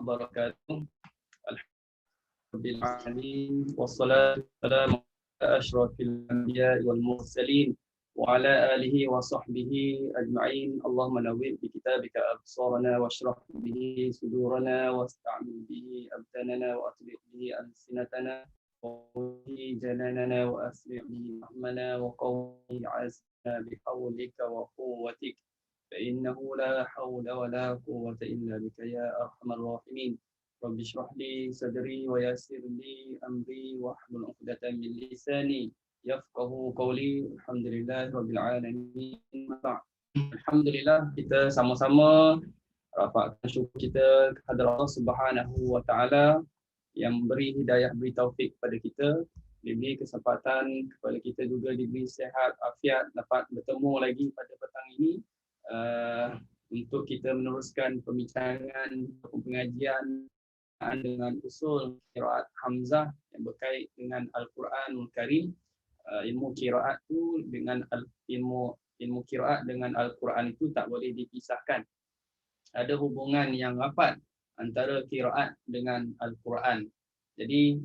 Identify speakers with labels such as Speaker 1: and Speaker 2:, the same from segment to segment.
Speaker 1: wabarakatuh. Alhamdulillah wassalatu wassalamu ala asyrafil anbiya'i wal mursalin wa ala alihi wa sahbihi ajma'in. Allahumma nawwir bi kitabika absarana washrah bihi sudurana wasta'mil bihi abdanana wa atlih bihi alsinatana wa bihi jananana wa asri' bihi rahmana wa qawmi azna bihawlika wa quwwatik fa innahu la hawla wa la quwwata illa bika ya arhamar rahimin. Rabbi shrah li sadri wa yassir li amri wahlul 'uqdatam min lisani yafqahu qawli. Alhamdulillahirabbil alamin. Alhamdulillah, kita sama-sama rafakkan syukur kita kepada Allah Subhanahu wa taala yang memberi hidayah, beri taufik kepada kita, diberi kesempatan kepada kita juga diberi sihat afiat dapat bertemu lagi pada petang ini untuk kita meneruskan perbincangan pengajian dengan usul qiraat Hamzah yang berkait dengan Al-Quranul Karim. Ilmu qiraat tu dengan ilmu qiraat dengan Al-Quran itu tak boleh dipisahkan. Ada hubungan yang rapat antara qiraat dengan Al-Quran. Jadi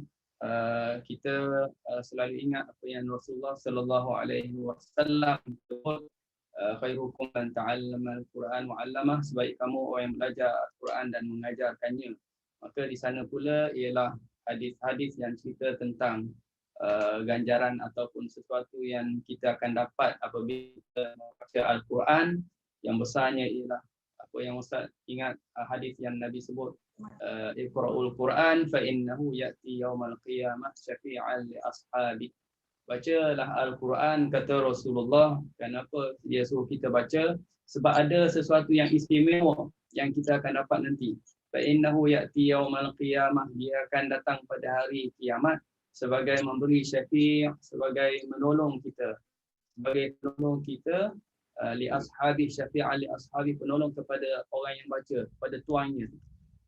Speaker 1: kita selalu ingat apa yang Rasulullah sallallahu alaihi wasallam sebut, khairukum man ta'allama al-Quran wa 'allamah, sebaik kamu orang yang belajar Al-Quran dan mengajarkannya. Maka di sana pula ialah hadis-hadis yang cerita tentang ganjaran ataupun sesuatu yang kita akan dapat apabila kita membaca Al-Quran. Yang besarnya ialah apa yang Ustaz ingat, hadis yang Nabi sebut, Iqra'ul Quran fa innahu ya'ti yaumal qiyamah syafi'an li ashabi. Bacalah Al-Quran, kata Rasulullah. Kenapa dia suruh kita baca? Sebab ada sesuatu yang istimewa yang kita akan dapat nanti. Fa innahu ya'ti yaumal qiyamah, dia akan datang pada hari kiamat sebagai memberi syafi', sebagai menolong kita, li ashabi, syafi'an li ashabi, penolong kepada orang yang baca, kepada tuannya.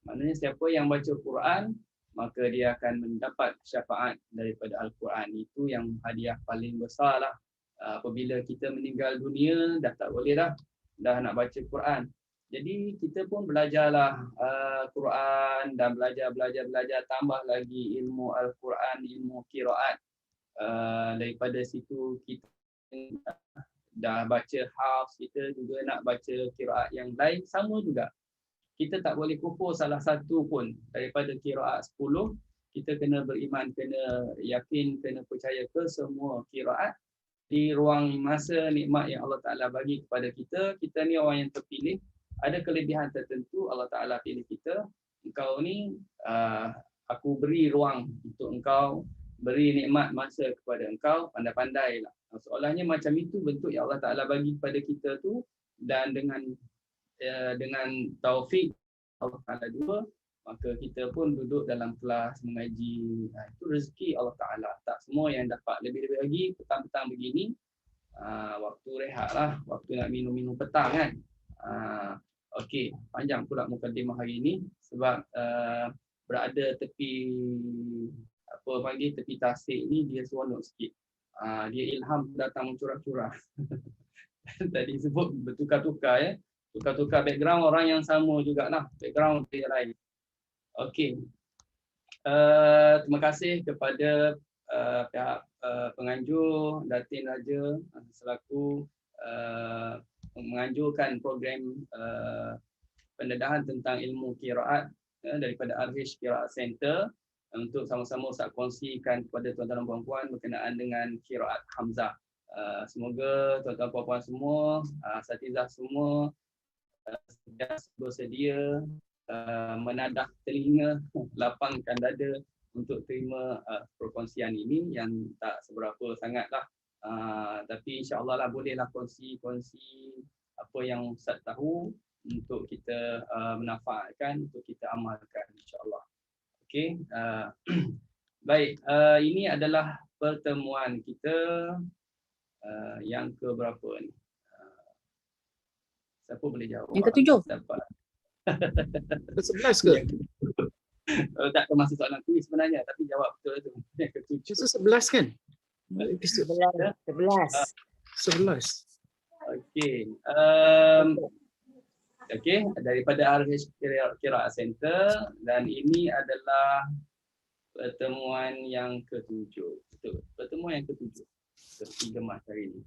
Speaker 1: Maknanya siapa yang baca Quran maka dia akan mendapat syafaat daripada Al-Quran. Itu yang hadiah paling besar lah. Apabila kita meninggal dunia dah tak boleh dah nak baca Quran. Jadi kita pun belajarlah Quran dan belajar tambah lagi ilmu Al-Quran, ilmu qiraat. Daripada situ kita dah baca hafz, kita juga nak baca qiraat yang lain sama juga. Kita tak boleh kufur salah satu pun daripada qiraat 10. Kita kena beriman, kena yakin, kena percaya ke semua qiraat. Di ruang masa nikmat yang Allah Ta'ala bagi kepada kita, kita ni orang yang terpilih. Ada kelebihan tertentu Allah Ta'ala pilih kita. Engkau ni, aku beri ruang untuk engkau, beri nikmat masa kepada engkau, pandai-pandailah. Seolahnya macam itu bentuk yang Allah Ta'ala bagi kepada kita tu. Dan dengan taufik Allah Ta'ala juga, maka kita pun duduk dalam kelas mengaji. Itu rezeki Allah Ta'ala. Tak semua yang dapat. Lebih-lebih lagi petang-petang begini, waktu rehat lah, waktu nak minum-minum petang kan. Okey, panjang pula mukadimah hari ini sebab berada tepi tepi tasik ni dia seronok sikit. Dia ilham datang curah-curah. Tadi sebut bertukar-tukar ya. Tukar-tukar background orang yang sama jugalah, background dia lain. Okey. Terima kasih kepada pihak penganjur Datin Raja selaku menganjurkan program pendedahan tentang ilmu qiraat daripada Arhish Qiraat Center untuk sama-sama Ustaz kongsikan kepada tuan-tuan dan puan-puan berkenaan dengan qiraat Hamzah. Semoga tuan-tuan puan-puan semua, asatizah semua bersedia menadah telinga, lapangkan dada untuk terima perkongsian ini yang tak seberapa sangatlah. Tapi insya-Allah lah bolehlah kongsi apa yang Ustaz tahu untuk kita menafaatkan, untuk kita amalkan insya-Allah. Okey. Baik, ini adalah pertemuan kita yang ke berapa ni? Siapa boleh jawab?
Speaker 2: Yang ke-7.
Speaker 3: Ke-11 ke?
Speaker 1: Tak termasuk soalan kuis sebenarnya, tapi jawab betul tu. Yang ke-7.
Speaker 3: Episod 11 kan?
Speaker 2: Episod 11.
Speaker 3: 11.
Speaker 1: Okey. Okey, daripada RH Qiraat Center, dan ini adalah pertemuan yang ketujuh. Betul, pertemuan yang ketujuh. Ketiga Mac hari ini.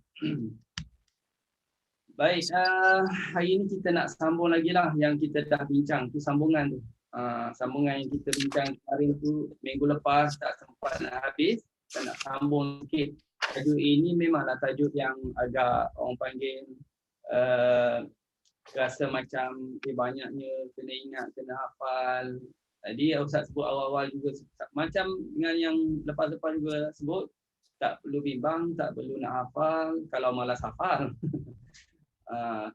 Speaker 1: Baik, hari ini kita nak sambung lagi lah yang kita dah bincang tu, sambungan tu. Sambungan yang kita bincang kemarin tu, minggu lepas tak sempat nak habis, kita nak sambung sikit. Tajuk ini memanglah tajuk yang agak orang panggil rasa macam banyaknya kena ingat, kena hafal. Jadi Ustaz sebut awal-awal juga macam dengan yang lepas-lepas juga sebut, tak perlu bimbang, tak perlu nak hafal kalau malas hafal.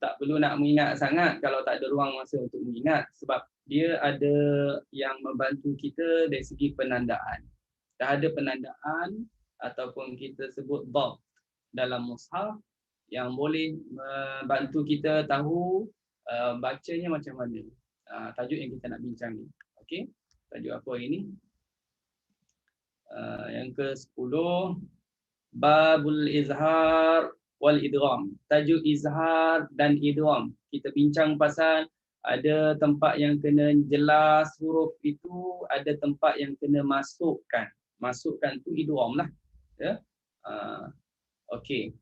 Speaker 1: Tak perlu nak mengingat sangat kalau tak ada ruang masa untuk mengingat, sebab dia ada yang membantu kita dari segi penandaan. Dah ada penandaan ataupun kita sebut dhabt dalam mushaf yang boleh membantu kita tahu bacanya macam mana. Tajuk yang kita nak bincang ni. Okey, tajuk apa ini? Yang ke-10, Babul Izhar wal Idgham. Tajuk izhar dan idgham. Kita bincang pasal ada tempat yang kena jelas huruf itu, ada tempat yang kena masukkan. Masukkan tu idgham lah. Ya. Okey.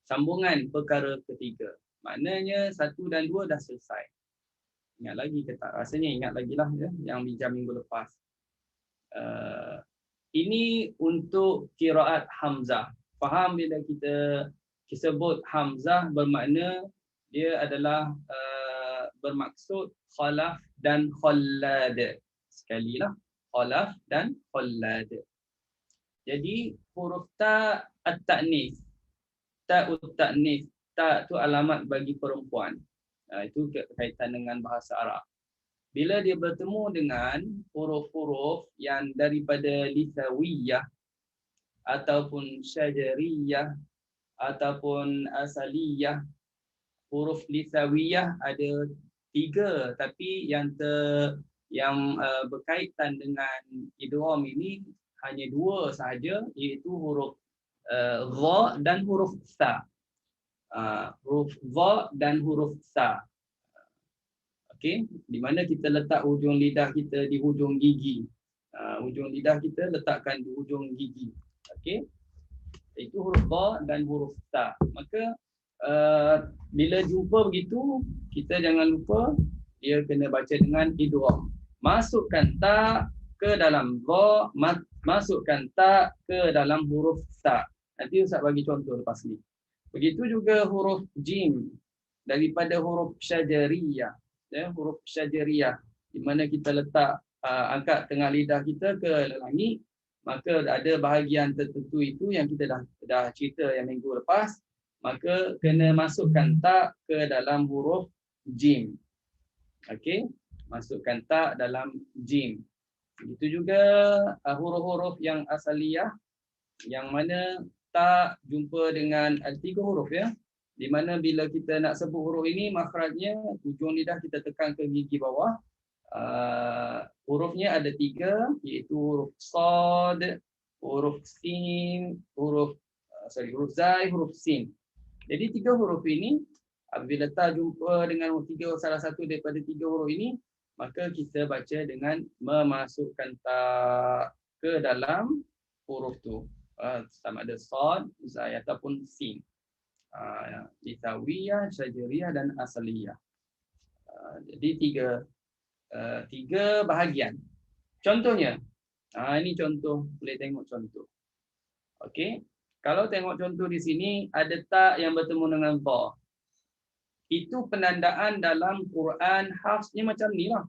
Speaker 1: Sambungan perkara ketiga. Maknanya 1 dan 2 dah selesai. Ingat lagi ke tak? Rasanya ingat lagi lah ya, yang bincang minggu lepas. Ini untuk qiraat Hamzah. Faham bila kita sebut Hamzah bermakna dia adalah bermaksud khalaf dan khallad. Sekali lah, khalaf dan khallad. Jadi huruf ta at-ta'nis. Ta'ut ta'nis. Ta tu alamat bagi perempuan. Itu berkaitan dengan bahasa Arab. Bila dia bertemu dengan huruf-huruf yang daripada lisawiyah ataupun syajariyah ataupun asaliyah, huruf lisawiyah ada 3, tapi yang berkaitan dengan idgham ini hanya 2 sahaja, iaitu huruf dha dan huruf sa. Huruf dha dan huruf sa. Okey, di mana kita letak hujung lidah kita di hujung gigi. Hujung lidah kita letakkan di hujung gigi. Okey. Itu huruf dha dan huruf ta. Maka bila jumpa begitu, kita jangan lupa dia kena baca dengan idgham. Masukkan ta ke dalam dha, masukkan ta ke dalam huruf ta. Nanti Ustaz bagi contoh lepas ni. Begitu juga huruf jim daripada huruf syajariyah. Ya, huruf syajariyah di mana kita letak angkat tengah lidah kita ke langit, maka ada bahagian tertentu itu yang kita dah cerita yang minggu lepas, maka kena masukkan ta ke dalam huruf jim. Okey, masukkan ta dalam jim. Begitu juga huruf-huruf yang asaliyah yang mana ta jumpa dengan 3 huruf ya. Di mana bila kita nak sebut huruf ini, makhrajnya hujung lidah kita tekan ke gigi bawah. Hurufnya ada 3, iaitu huruf sad, huruf sin, huruf zai, huruf sin. Jadi 3 huruf ini, apabila ta jumpa dengan salah satu daripada 3 huruf ini, maka kita baca dengan memasukkan ta ke dalam huruf tu. Sama ada sad, zai ataupun sin. Lisawiyah, syajariyah dan asaliyah. Jadi 3 bahagian. Contohnya, ini contoh, boleh tengok contoh. Okey, kalau tengok contoh di sini ada ta yang bertemu dengan dha. Itu penandaan dalam Quran hafsnya macam ni lah.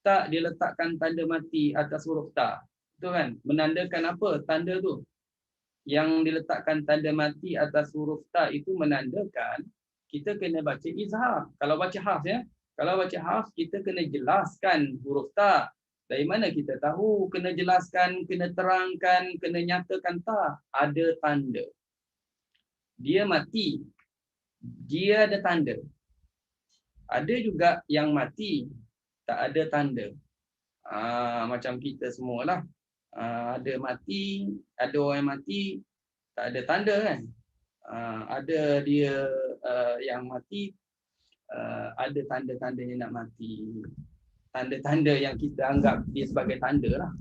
Speaker 1: Ta dia letakkan tanda mati atas huruf ta. Betul kan? Menandakan apa tanda tu? Yang diletakkan tanda mati atas huruf ta itu menandakan kita kena baca izhar. Kalau baca hafs ya. Kalau baca hafs kita kena jelaskan huruf ta. Dari mana kita tahu kena jelaskan, kena terangkan, kena nyatakan ta? Ada tanda. Dia mati. Dia ada tanda. Ada juga yang mati tak ada tanda. Macam kita semualah. Ada mati, ada orang yang mati tak ada tanda kan. Ada dia yang mati ada tanda-tandanya nak mati. Tanda-tanda yang kita anggap dia sebagai tanda lah.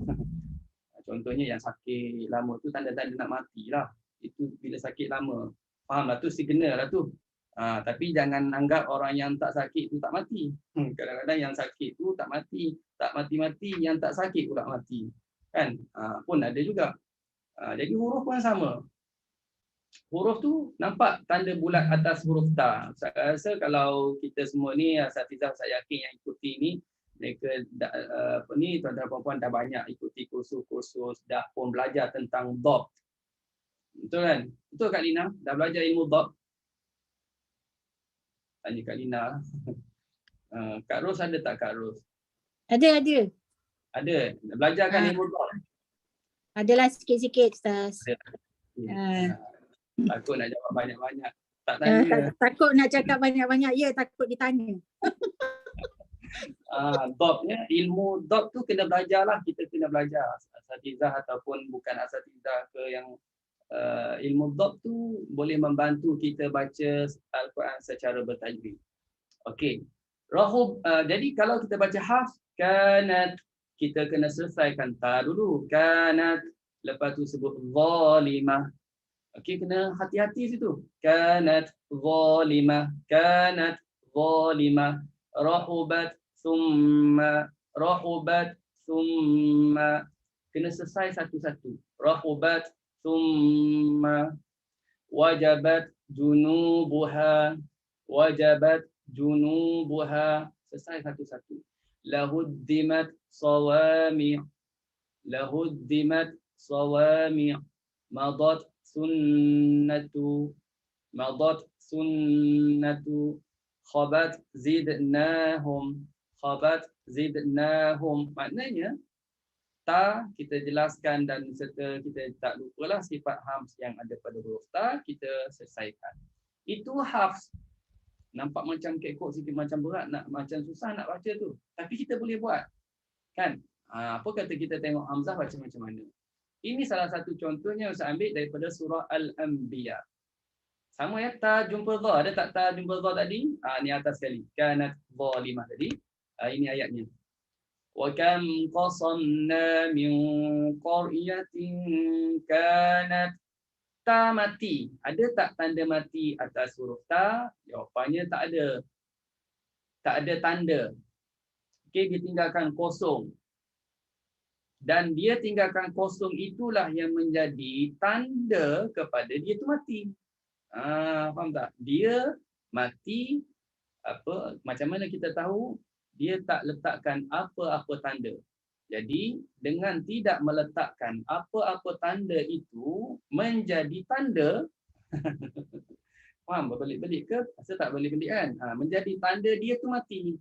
Speaker 1: Contohnya yang sakit lama tu tanda-tanda nak mati lah. Itu bila sakit lama. Faham lah tu, signal lah tu. Tapi jangan anggap orang yang tak sakit tu tak mati. Kadang-kadang yang sakit tu tak mati. Tak mati-mati, yang tak sakit pula mati. Kan? Pun ada juga. Jadi huruf pun sama. Huruf tu nampak tanda bulat atas huruf ta. Saya rasa kalau kita semua ni, asatizah saya yakin yang ikuti ni, mereka ni tuan-tuan puan-puan dah banyak ikuti kursus-kursus, dah pun belajar tentang dhabt. Betul kan? Betul Kak Lina? Dah belajar ilmu dhabt? Tanya Kak Lina. Kak Ros ada tak Kak Ros?
Speaker 2: Ada.
Speaker 1: Ada. Belajarkan ilmu dhabt?
Speaker 2: Adalah sikit-sikit, Ustaz.
Speaker 1: Takut nak jawab banyak-banyak. Tak tanya.
Speaker 2: Takut nak cakap banyak-banyak. Ya, takut ditanya.
Speaker 1: Dhabt, ilmu dhabt tu kena belajar lah. Kita kena belajar. Asatizah ataupun bukan asatizah ke yang ilmu dhabt tu boleh membantu kita baca Al-Quran secara bertajwid. Okey. Jadi kalau kita baca hafz, kanat, kita kena selesaikan ta dulu. Kanat. Lepas tu sebut zalimah. Okey, kena hati-hati situ. Kanat zalimah, kanat zalimah, rahubat thumma, rahubat thumma. Kena selesai satu-satu. Rahubat thumma, wajabat junubuha, wajabat junubuha. Selesai satu-satu. Lahuddimat sawami', lahuddimat sawami', madat sunnatu, madat sunnatu, khabat zidnahum, khabat zidnahum. Maknanya ta kita jelaskan dan serta kita tak lupalah sifat hafz yang ada pada huruf ta, kita selesaikan. Itu hafz. Nampak macam kekok sikit, macam berat, macam susah nak baca tu. Tapi kita boleh buat. Kan? Apa kata kita tengok Hamzah baca macam mana? Ini salah satu contohnya Ustaz ambil daripada surah Al-Anbiya. Sama ya, ta jumpa dha. Ada tak ta jumpa dha tadi? Ni atas sekali. Kanat zalimah tadi. Ini ayatnya. Wa kam qasamna min qaryatin kanat, ta mati. Ada tak tanda mati atas huruf ta? Jawapannya tak ada. Tak ada tanda. Okey, dia tinggalkan kosong. Dan dia tinggalkan kosong itulah yang menjadi tanda kepada dia tu mati. Faham tak? Dia mati, macam mana kita tahu? Dia tak letakkan apa-apa tanda. Jadi dengan tidak meletakkan apa-apa tanda itu menjadi tanda. Faham berbelit-belit ke? Rasa tak berbelit-belit kan? Menjadi tanda dia tu mati.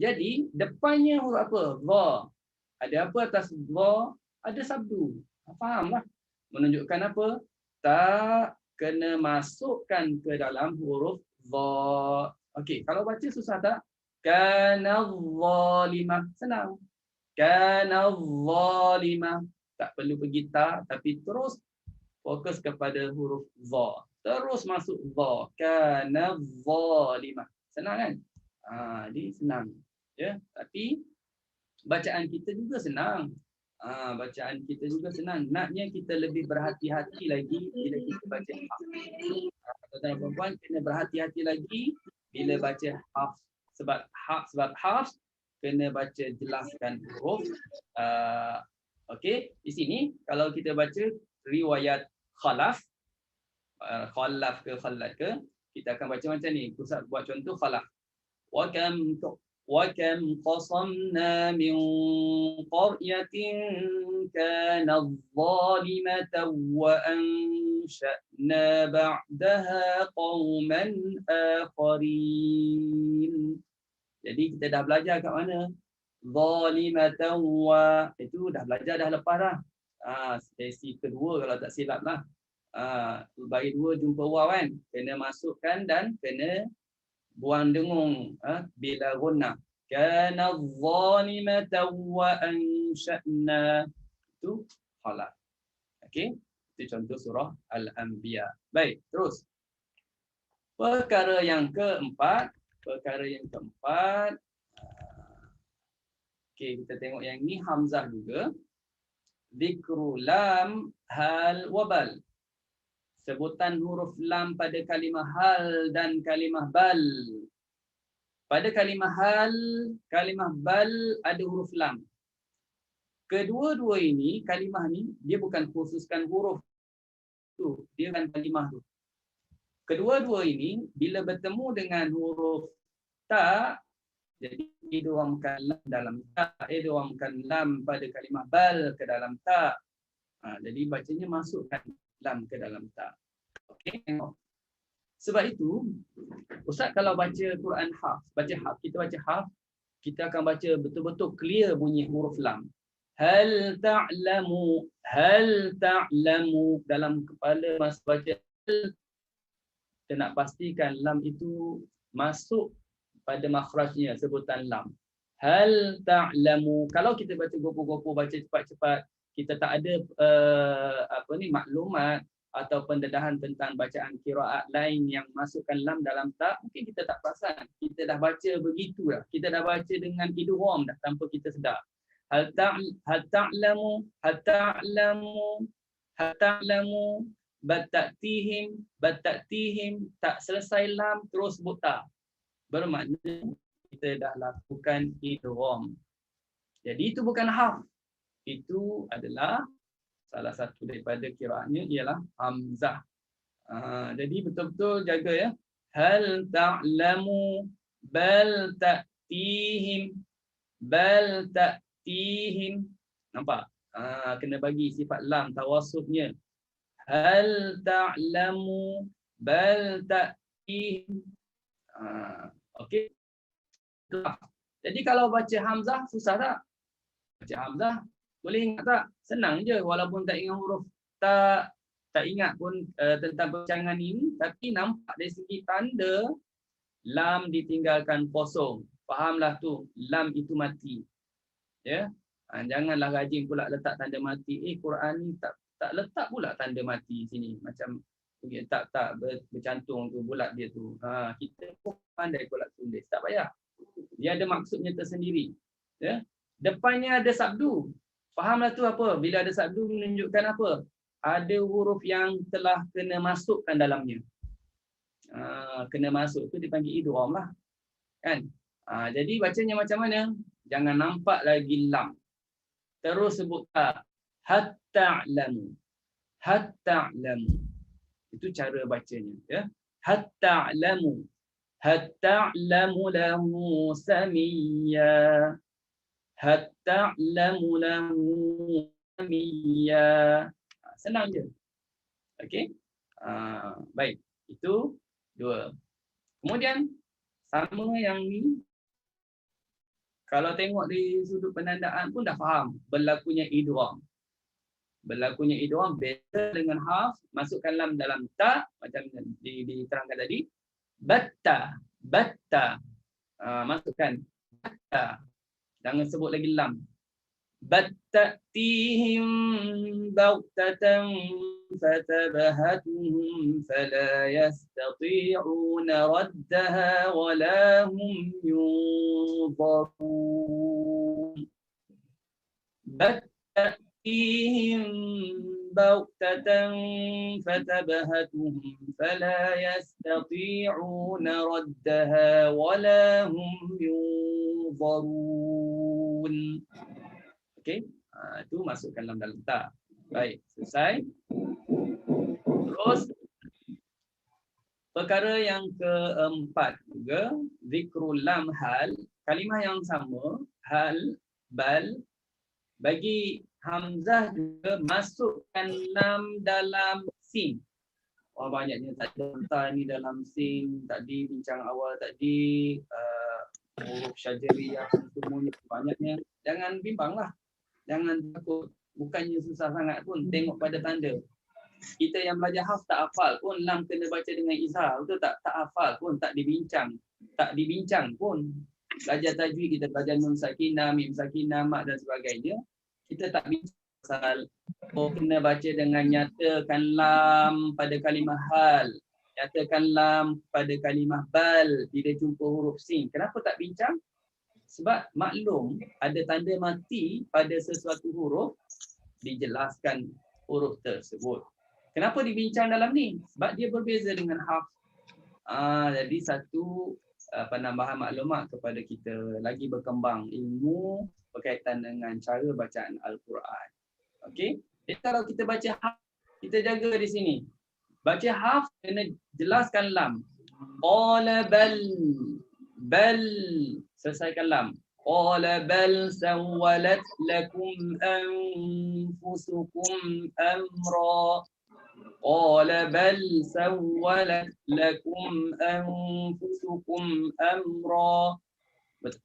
Speaker 1: Jadi depannya huruf apa? Dha. Ada apa atas dha? Ada sabdu. Fahamlah. Menunjukkan apa? Tak kena masukkan ke dalam huruf dha. Okey, kalau baca susah tak? Kana zalimah. Senang. Kana zalimah. Tak perlu pergi ta, tapi terus fokus kepada huruf dha. Terus masuk dha. Kana zalimah. Senang kan? Jadi senang. Ya, tapi bacaan kita juga senang. Bacaan kita juga senang. Naknya kita lebih berhati-hati lagi bila kita baca hafz. Tuan-tuan dan puan-puan kena berhati-hati lagi bila baca hafz. Sebab hafz kena baca jelaskan huruf. Okey, di sini kalau kita baca riwayat khalaf, khalaf ke khalat ke, kita akan baca macam ni. Ustaz buat contoh khalaf. وَكَمْ قَصَمْنَا مِنْ قَرْيَةٍ كَانَتْ ظَالِمَةً وَأَنْشَأْنَا بَعْدَهَا قَوْمًا آخَرِينَ. Jadi kita dah belajar kat mana? Zalimatan wa, itu dah belajar dah lepas dah. Sesi kedua kalau tak silap lah. Bagi dua jumpa waw kan. Kena masukkan dan kena buang dengung bila ghunnah. Kana zalimatan wa ansha'na. Itu khalaf. Okey, itu contoh surah Al-Anbiya. Baik, terus. Perkara yang keempat, Perkara yang keempat. Okey, kita tengok yang ni hamzah juga. Dzikru lam hal wabal. Sebutan huruf lam pada kalimah hal dan kalimah bal. Pada kalimah hal, kalimah bal ada huruf lam. Kedua-dua ini, kalimah ni, dia bukan khususkan huruf tu, dia kan kalimah tu. Kedua-dua ini, bila bertemu dengan huruf ta, jadi idghamkan lam dalam ta, idghamkan lam pada kalimah bal ke dalam ta. Jadi bacanya masukkan lam ke dalam ta. Okey, tengok. Sebab itu, Ustaz kalau baca Quran haf, kita baca haf, kita akan baca betul-betul clear bunyi huruf lam. Hal ta'lamu dalam kepala masa baca, kita nak pastikan lam itu masuk pada makhrajnya, sebutan lam. Hal ta'lamu. Kalau kita baca gopo-gopo, baca cepat-cepat, kita tak ada maklumat atau pendedahan tentang bacaan qiraat lain yang masukkan lam dalam ta, mungkin kita tak perasan. Kita dah baca begitu dah. Kita dah baca dengan idgham dah tanpa kita sedar. Hal ta'lamu batatihim tak selesai lam terus sebut ta. Bermakna kita dah lakukan idgham. Jadi itu bukan haf. Itu adalah salah satu daripada qiraatnya ialah hamzah. Jadi betul-betul jaga ya. Hal ta'lamu bal ta'tihim. Nampak? Kena bagi sifat lam tawassutnya. Hal ta'lamu bal ta'tihim. Okey. Jadi kalau baca hamzah susah tak? Baca hamzah boleh ingat tak? Senang je walaupun tak ingat huruf tak ingat pun tentang pecangan ini, tapi nampak dari segi tanda lam ditinggalkan kosong. Fahamlah tu, lam itu mati. Ya. Janganlah rajin pula letak tanda mati. Quran ni tak letak pula tanda mati sini. Macam tak bercantum tu bulat dia tu. Kita pun pandai pula tulis. Tak payah. Dia ada maksudnya tersendiri. Ya. Depannya ada sabdu. Fahamlah tu apa? Bila ada sabdu menunjukkan apa? Ada huruf yang telah kena masukkan dalamnya. Kena masuk tu dipanggil idgham lah. Kan? Jadi bacanya macam mana? Jangan nampak lagi lam. Terus sebut ta. Hatta'lamu. Itu cara bacanya. Ya? Hatta'lamu lahu samiyya. Hatta'lamu lahu samiyya. Senang je. Okey? Baik. Itu dua. Kemudian sama yang ni, kalau tengok di sudut penandaan pun dah faham berlakunya idgham. Berlakunya idgham beza dengan haf, masukkan lam dalam ta macam diterangkan tadi. Batta. Masukkan batta. Jangan sebut lagi lam. Battatihim baghtatan fatabahatuhum fala yastati'una raddaha wala hum yunzarun. Battatihim baghtatan fatabahatuhum fala yastati'una raddaha wala hum yunzarun. Okey, itu masukkan dalam ta. Baik, selesai. Terus perkara yang keempat juga, zikrul lam hal, kalimah yang sama, hal, bal, bagi hamzah juga masukkan lam dalam sin. Banyaknya tak ni dalam sin, tadi bincang awal tadi, huruf syajariyah semuanya banyaknya. Jangan bimbanglah. Jangan takut. Bukannya susah sangat pun. Tengok pada tanda. Kita yang belajar haf tak hafal pun lam kena baca dengan izhar. Betul tak? Tak hafal pun. Tak dibincang. Tak dibincang pun. Belajar tajwid, kita belajar nun sakinah, mim sakinah, mak dan sebagainya. Kita tak bincang pasal kena baca dengan nyatakan lam pada kalimah hal. nyatakan lam pada kalimah bal bila jumpa huruf sin. Kenapa tak bincang? Sebab maklum ada tanda mati pada sesuatu huruf, dijelaskan huruf tersebut. Kenapa dibincang dalam ni? Sebab dia berbeza dengan harf. Jadi satu penambahan maklumat kepada kita, lagi berkembang ilmu berkaitan dengan cara bacaan Al-Quran. Okey. Jadi kalau kita baca harf, kita jaga di sini. Baca harf kena jelaskan lam. Qala bal, bal, selesaikan lam. Qala bal sawwalat lakum anfusukum amra. Qala bal sawwalat lakum anfusukum amra.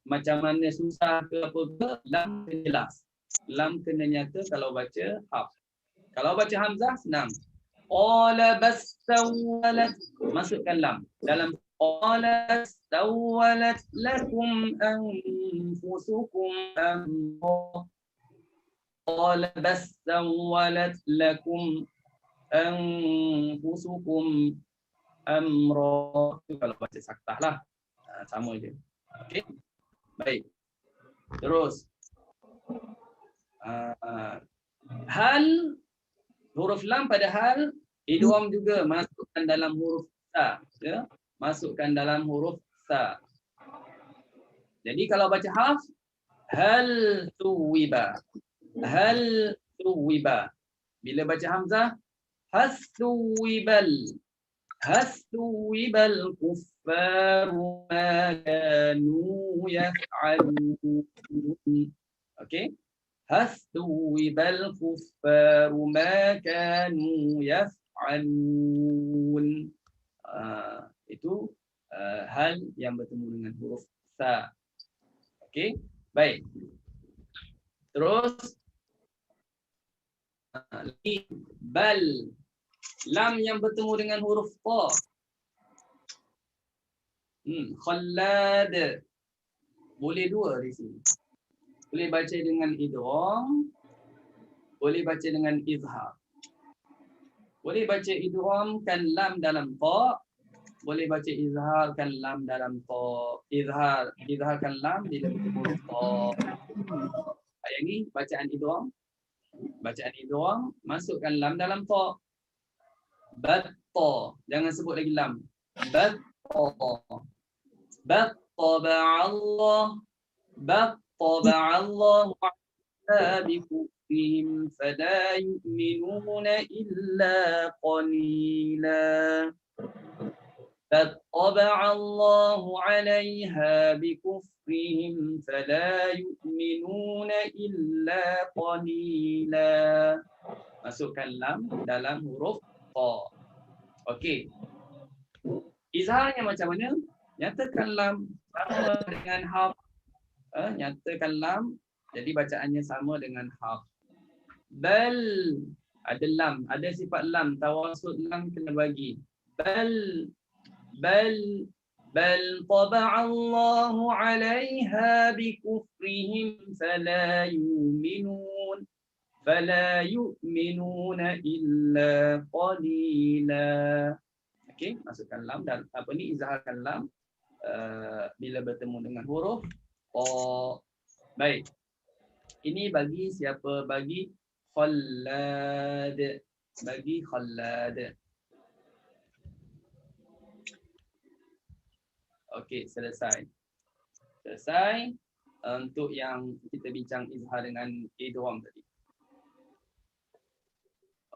Speaker 1: Macam mana susah ke apa ke, lam kena jelas. Lam kena nyata kalau baca harf. Kalau baca hamzah senang. Qala bas sawwalat, masukkan lam dalam qala sawwalat lakum anfusukum amra. Qala bas sawwalat lakum anfusukum amra. Kalau baca saktah lah, sama je. Okey, baik. Terus hal, huruf lam pada hal idgham juga masukkan dalam huruf sa, ya? Masukkan dalam huruf sa. Jadi kalau baca harf, hal tuwiba, hal tuwiba. Bila baca hamzah, hasuwibal, hasuwibal kuffaru ma kanu yaf'alun. Okey, hasuwibal kuffaru ma kanu yaf'alun. Itu hal yang bertemu dengan huruf sa. Okey, baik. Terus bal, lam yang bertemu dengan huruf ta. Khallad, boleh dua di sini. Boleh baca dengan idgham, boleh baca dengan izhar. Boleh baca idgham kan lam dalam ta, boleh baca izhar kan lam dalam ta. Izhar kan lam bila bertemu huruf ta. Yang ni bacaan idgham. Bacaan idgham, masukkan lam dalam ta. Batta, jangan sebut lagi lam. Batta. Battaba Allah. Battaba Allah ala bikufrihim fala yu'minuna illa qalila. فطبع الله عليها بكفرهم فلا يؤمنون إلا قليلا. Masukkan lam dalam huruf ta. Okey. Izharnya macam mana? Nyatakan lam sama dengan harf. Nyatakan lam, jadi bacaannya sama dengan harf. Bal, ada lam, ada sifat lam, tawasud lam kena bagi. بل طبع الله عليها بكفرهم فلا يؤمنون إلا قليلا. Okey, masukkan lam dan apa ni, izharkan lam bila bertemu dengan huruf ta. Baik. Ini bagi siapa? Bagi Khallad. Bagi Khallad. Okey, selesai. Selesai untuk yang kita bincang izhar dengan idgham tadi.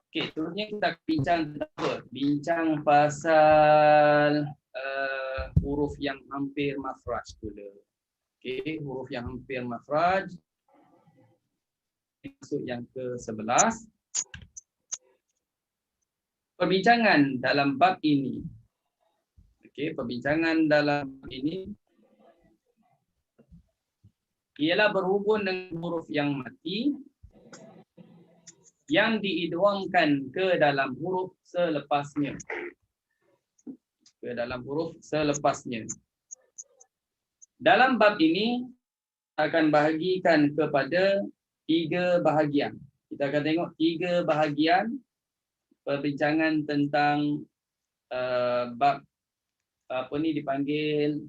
Speaker 1: Okey, seterusnya kita bincang tentang apa? Bincang pasal huruf yang hampir makhraj pula. Okey, huruf yang hampir makhraj. Masuk yang ke-11. Perbincangan dalam bab ini. Okey, perbincangan dalam ini ialah berhubung dengan huruf yang mati yang diidghamkan ke dalam huruf selepasnya. Ke dalam huruf selepasnya. Dalam bab ini akan bahagikan kepada 3 bahagian. Kita akan tengok 3 bahagian perbincangan tentang bab apa ni dipanggil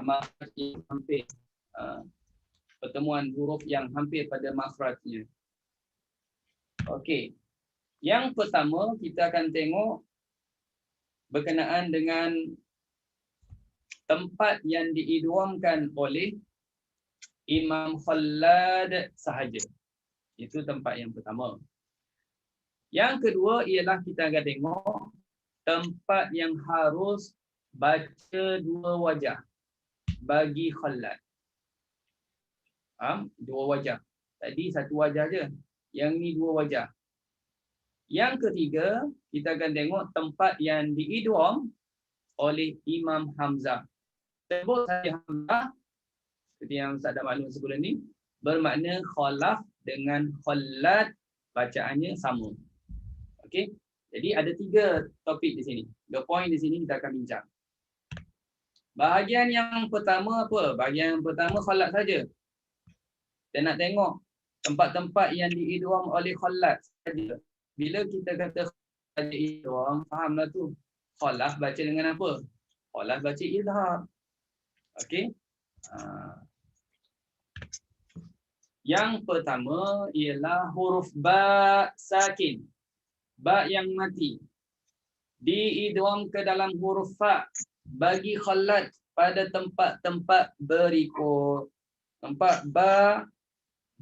Speaker 1: makhraj yang hampir, pertemuan huruf yang hampir pada makhrajnya. Okey. Yang pertama kita akan tengok berkenaan dengan tempat yang diidghamkan oleh Imam Khallad sahaja. Itu tempat yang pertama. Yang kedua ialah kita akan tengok tempat yang harus baca dua wajah bagi Khallad. Dua wajah. Tadi satu wajah je. Yang ni dua wajah. Yang ketiga, kita akan tengok tempat yang diidgham oleh Imam Hamzah. Sebut saja Hamzah, seperti yang Ustaz dah maklum sebelum ni, bermakna khalaf dengan Khallad, bacaannya sama. Okey. Jadi ada 3 topik di sini. 2 poin di sini kita akan bincang. Bahagian yang pertama apa? Bahagian yang pertama Khallad saja. Kita nak tengok tempat-tempat yang diidgham oleh Khallad saja. Bila kita kata baca idgham, fahamlah tu. Khalaf baca dengan apa? Khalaf baca izhar. Okey. Yang pertama ialah huruf ba sakin. Ba yang mati. Diidgham ke dalam huruf fa bagi Khallad pada tempat-tempat berikut. Tempat ba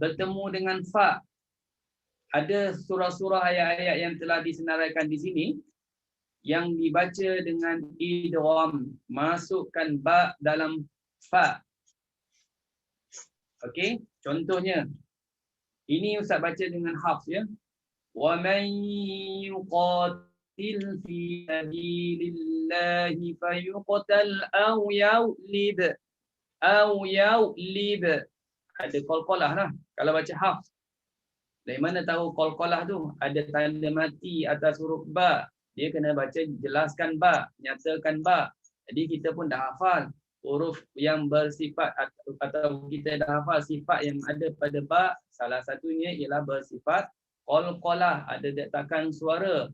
Speaker 1: bertemu dengan fa. Ada surah-surah ayat-ayat yang telah disenaraikan di sini yang dibaca dengan idgham, masukkan ba dalam fa. Okey, contohnya ini Ustaz baca dengan hafz ya. Wa man yuqatil fi sabilillahi fayuqtal aw yughlib. Ada qalqalah lah kalau baca hafz. Dari mana tahu qalqalah tu? Ada tanda mati atas huruf ba. Dia kena baca jelaskan ba, nyatakan ba. Jadi kita pun dah hafal huruf yang bersifat atau kita dah hafal sifat yang ada pada ba. Salah satunya ialah bersifat qalqalah, ada detakan suara.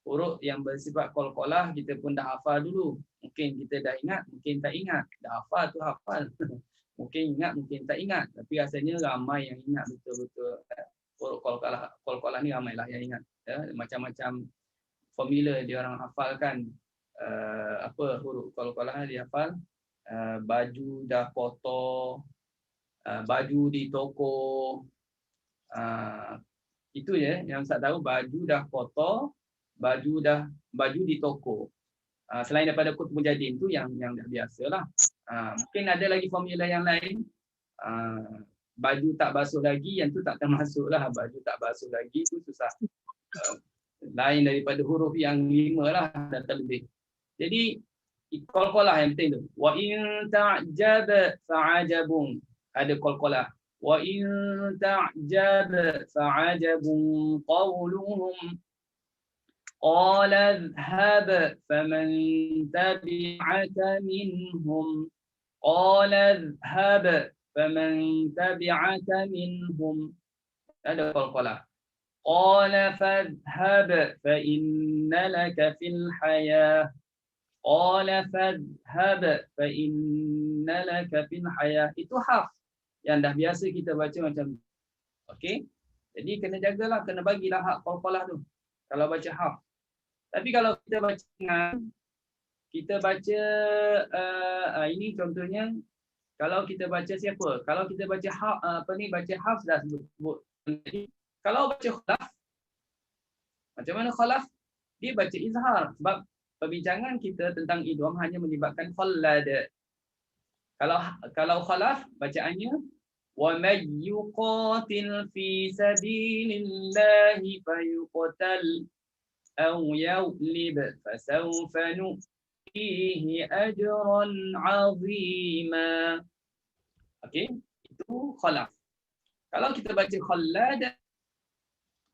Speaker 1: Huruf yang bersifat qalqalah kita pun dah hafal dulu. Mungkin kita dah ingat, mungkin tak ingat. Dah hafal tu hafal. Mungkin ingat, mungkin tak ingat. Tapi rasanya ramai yang ingat betul-betul. Huruf qalqalah ni ramailah yang ingat ya, macam-macam formula dia orang hafalkan. Apa huruf qalqalah dia hafal, baju dah kotor, baju di toko, itu je yang saya tahu. Baju dah kotor, baju di toko. Selain daripada kut mujadin tu yang dah biasalah. Mungkin ada lagi formula yang lain. Baju tak basuh lagi, yang tu tak termasuklah. Baju tak basuh lagi tu susah. Lain daripada huruf yang 5 lah dan terlebih. Jadi qalqalah yang penting tu. Wa in ta'jab fa'ajabun. Ada qalqalah. Wa in ta'jab fa'ajabun qawluhum qala adhhab faman tabi'aka minhum. Qala adhhab faman tabi'aka minhum. Ada qalqalah. Qala fadhhab fa inna laka fil hayah. Qala fadhhab fa inna laka fil hayah. Itu hafz yang dah biasa kita baca macam tu. Okey. Jadi kena jagalah, kena bagilah hak qalqalah tu kalau baca hafz. Tapi kalau kita baca dengan ini contohnya. Kalau kita baca siapa? Kalau kita baca baca hafz dah sebut. Kalau baca khalaf, macam mana khalaf? Dia baca izhar. Sebab perbincangan kita tentang idgham hanya melibatkan Khallad. Kalau khalaf bacaannya wa may yuqatil fi sabilillahi fayuqtal aw yughlib fasawfa nu'tihi ajran 'azima. Okey, itu khalaf. Kalau kita baca Khallad,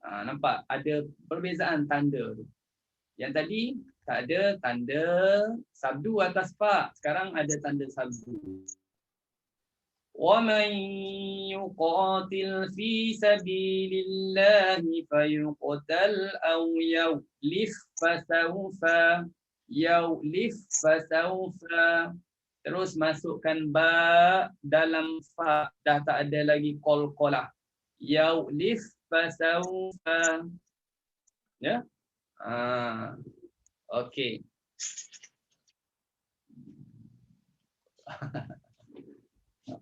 Speaker 1: nampak ada perbezaan tanda tu. Yang tadi tak ada tanda sabdu atas fa, sekarang ada tanda sabdu. Wa man yuqatil fi sabilillahi fayuqtal aw yughlif fasawfa. Yaulif fasaufa. Terus masukkan ba dalam fa. Dah tak ada lagi qalqalah. Yaulif fasaufa. Ya. Okey.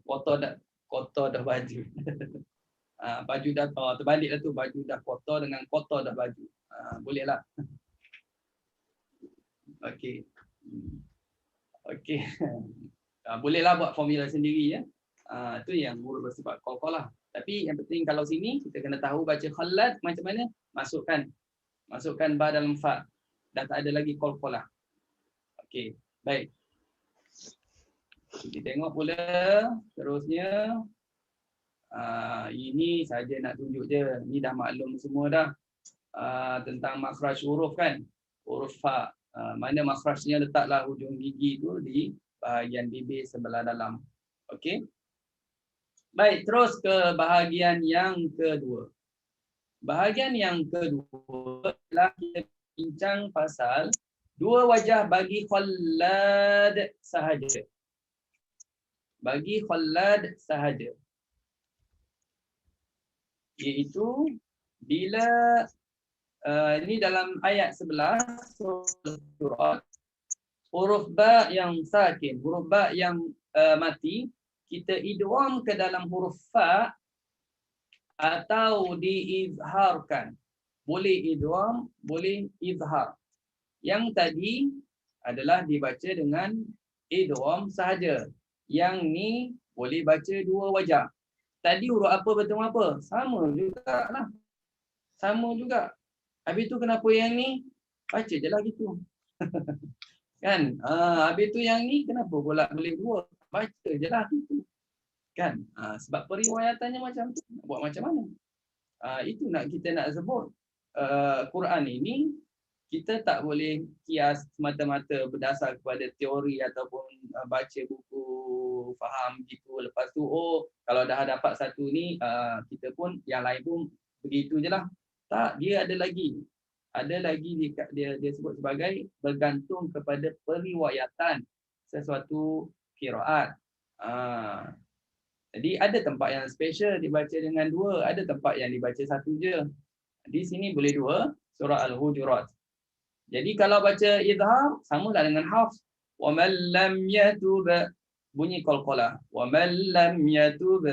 Speaker 1: Kotor dah baju. Baju dah terbalik dah tu, baju dah kotor dengan kotor dah baju. Bolehlah. Okey. Okey. Bolehlah buat formula sendiri ya. Itu yang guru bersifat qalqalah. Tapi yang penting kalau sini kita kena tahu baca khallat macam mana, masukkan ba dalam fa. Dah tak ada lagi qalqalah. Okey, baik. Kita tengok pula terusnya. Ini saja nak tunjuk je. Ni dah maklum semua dah. Tentang makhraj huruf kan. Huruf fa. Mana makhrajnya, letaklah hujung gigi tu di bahagian bibir sebelah dalam. Okey. Baik, terus ke bahagian yang kedua. Bahagian yang kedua adalah kita bincang pasal dua wajah bagi khallad sahaja. Bagi khallad sahaja. Iaitu bila ini dalam ayat 11 surah, huruf ba yang sakin, huruf ba yang mati, kita idgham ke dalam huruf fa atau diizharkan. Boleh idgham, boleh izhar. Yang tadi adalah dibaca dengan idgham sahaja. Yang ni boleh baca dua wajah. Tadi huruf apa bertemu apa? Sama juga lah. Sama juga. Habis tu kenapa yang ni? Baca je lah gitu. Kan? Habis tu yang ni kenapa pula boleh dua? Baca je lah gitu. Kan? Sebab periwayatannya macam tu. Nak buat macam mana? Itu kita nak sebut. Quran ini kita tak boleh kias semata-mata berdasar kepada teori ataupun baca buku faham gitu. Lepas tu kalau dah dapat satu ni kita pun yang lain pun begitu je lah. Tak, dia ada lagi. Ada lagi dia sebut sebagai bergantung kepada periwayatan sesuatu qiraat. Jadi ada tempat yang special dibaca dengan dua, ada tempat yang dibaca satu je. Di sini boleh dua, surah Al-Hujurat. Jadi kalau baca izhar samalah dengan hafs. Wa man lam yatub, bunyi qalqalah. Wa man lam yatub,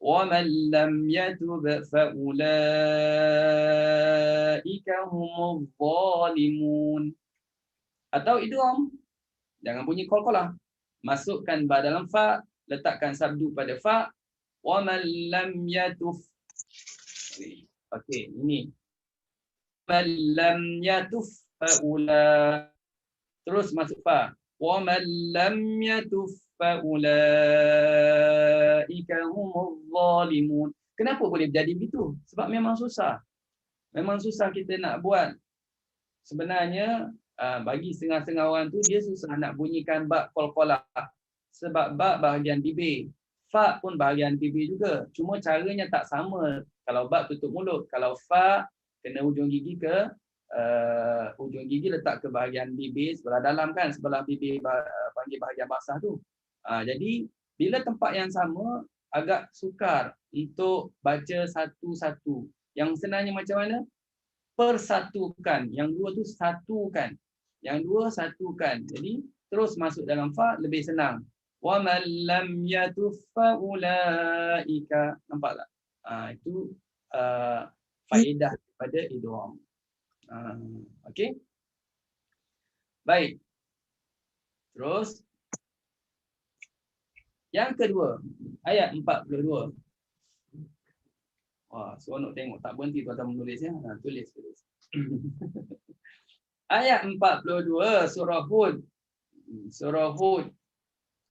Speaker 1: wa man lam yatub fa ulaika humuz zalimun. Atau idgham, jangan bunyi qalqalah. Masukkan ba dalam fa, letakkan sabdu pada fa. Wa man lam yatuf. Okey, ini. Man lam yatuf faula. Terus masuk fa. Wa man lam yatuf faulaika humuz zalimun. Kenapa boleh jadi begitu? Sebab memang susah. Memang susah kita nak buat. Sebenarnya bagi setengah-setengah orang tu dia susah nak bunyikan ba qalqalah. Sebab ba bahagian bibir. Fa pun bahagian bibir juga. Cuma caranya tak sama. Kalau ba tutup mulut, kalau fa kena hujung gigi ke hujung gigi letak ke bahagian bibir sebelah dalam kan, sebelah bibir panggil bahagian basah tu. Jadi bila tempat yang sama agak sukar untuk baca satu-satu. Yang senangnya macam mana? Persatukan. Yang dua tu satukan. Yang dua satukan. Jadi terus masuk dalam fa lebih senang. Wa man lam yatuffa ulaika. Nampak tak? Itu faedah daripada idgham. Okey. Baik. Terus yang kedua, ayat 42. Wah, seronok tengok, tak berhenti tuan-tuan menulis ya. Tulis. Ayat 42 surah Hud. Surah Hud.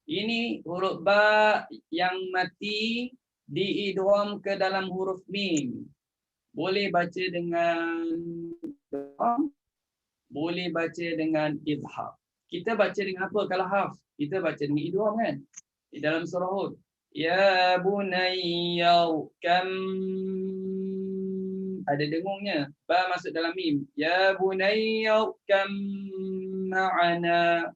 Speaker 1: Ini huruf ba yang mati diidgham ke dalam huruf mim. Boleh baca dengan boleh baca dengan izhar. Kita baca dengan apa kalau hafs? Kita baca dengan idgham kan? Di dalam surah Hud. Ya bunayya kam ada dengungnya. Ba masuk dalam mim. Ya bunayya kam ma'ana.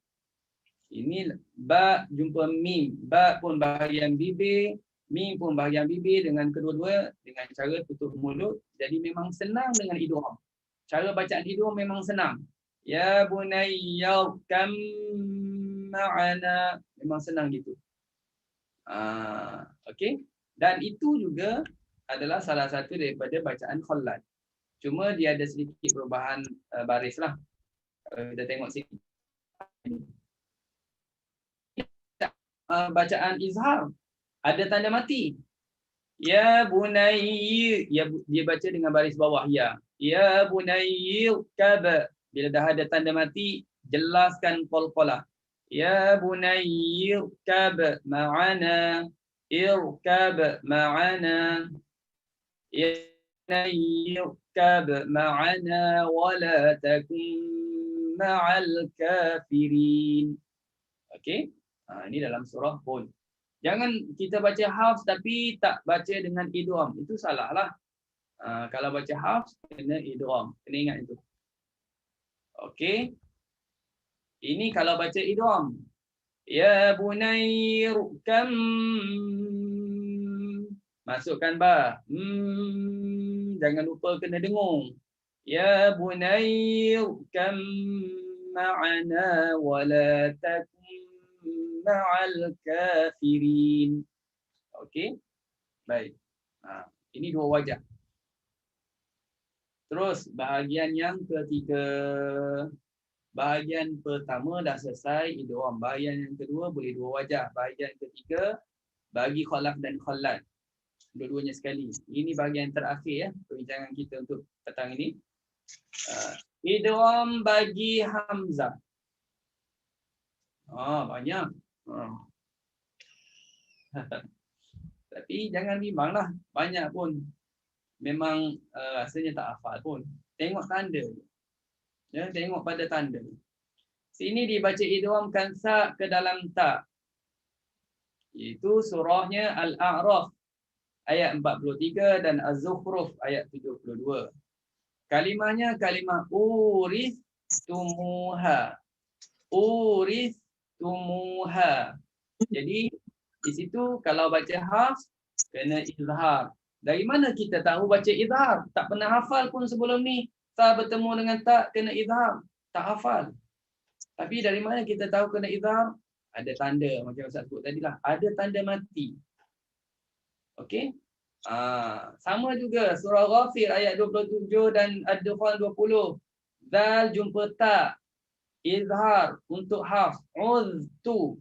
Speaker 1: Ini ba jumpa mim. Ba pun bahagian bibir, mim pun bahagian bibir dengan kedua-dua dengan cara tutup mulut. Jadi memang senang dengan idgham. Cara bacaan idgham memang senang. Ya bunayya kam ma'ana. Memang senang gitu. Okey. Dan itu juga adalah salah satu daripada bacaan khallad. Cuma dia ada sedikit perubahan baris lah. Kita tengok sini. Bacaan izhar ada tanda mati. Ya bunayyi, dia baca dengan baris bawah ya. Ya bunayyi kab. Bila dah ada tanda mati, jelaskan qalqalah. Ya bunayyi kab ma'ana. Irkab ma'ana. Ya bunayyi kab ma'ana wa la takun ma'al kafirin. Okey. Ini dalam surah Hud. Jangan kita baca hafs tapi tak baca dengan idgham. Itu salah lah. Kalau baca hafs, kena idgham. Kena ingat itu. Okey. Ini kalau baca idgham. Ya bunayya kam. Masukkan ba. Jangan lupa kena dengung. Ya bunayya kam ma'ana wa la takun ma'al kafirin. Okey. Baik. Ini dua wajah. Terus bahagian yang ketiga. Bahagian pertama dah selesai idgham. Bahagian yang kedua boleh dua wajah. Bahagian ketiga bagi khalaf dan khallad. Dua-duanya sekali. Ini bahagian terakhir ya perbincangan kita untuk petang ini. Idgham bagi hamzah. Banyak. Tapi jangan bimbanglah, banyak pun memang rasanya tak hafal pun. Tengok tanda. Ya, tengok pada tanda. Sini dibaca idghamkan sa ke dalam ta. Itu surahnya Al-A'raf ayat 43 dan Az-Zukhruf ayat 72. Kalimahnya kalimah uristumuha. Uristumuha. Jadi di situ kalau baca hafs kena izhar. Dari mana kita tahu baca izhar? Tak pernah hafal pun sebelum ni. Ta bertemu dengan tak kena izhar. Tak hafal. Tapi dari mana kita tahu kena izhar? Ada tanda macam Ustaz sebut tadi lah. Ada tanda mati. Okey? Sama juga surah Ghafir ayat 27 dan Ad-Dukhan 20. Zal jumpa ta. Izhar untuk hafs. Uztu.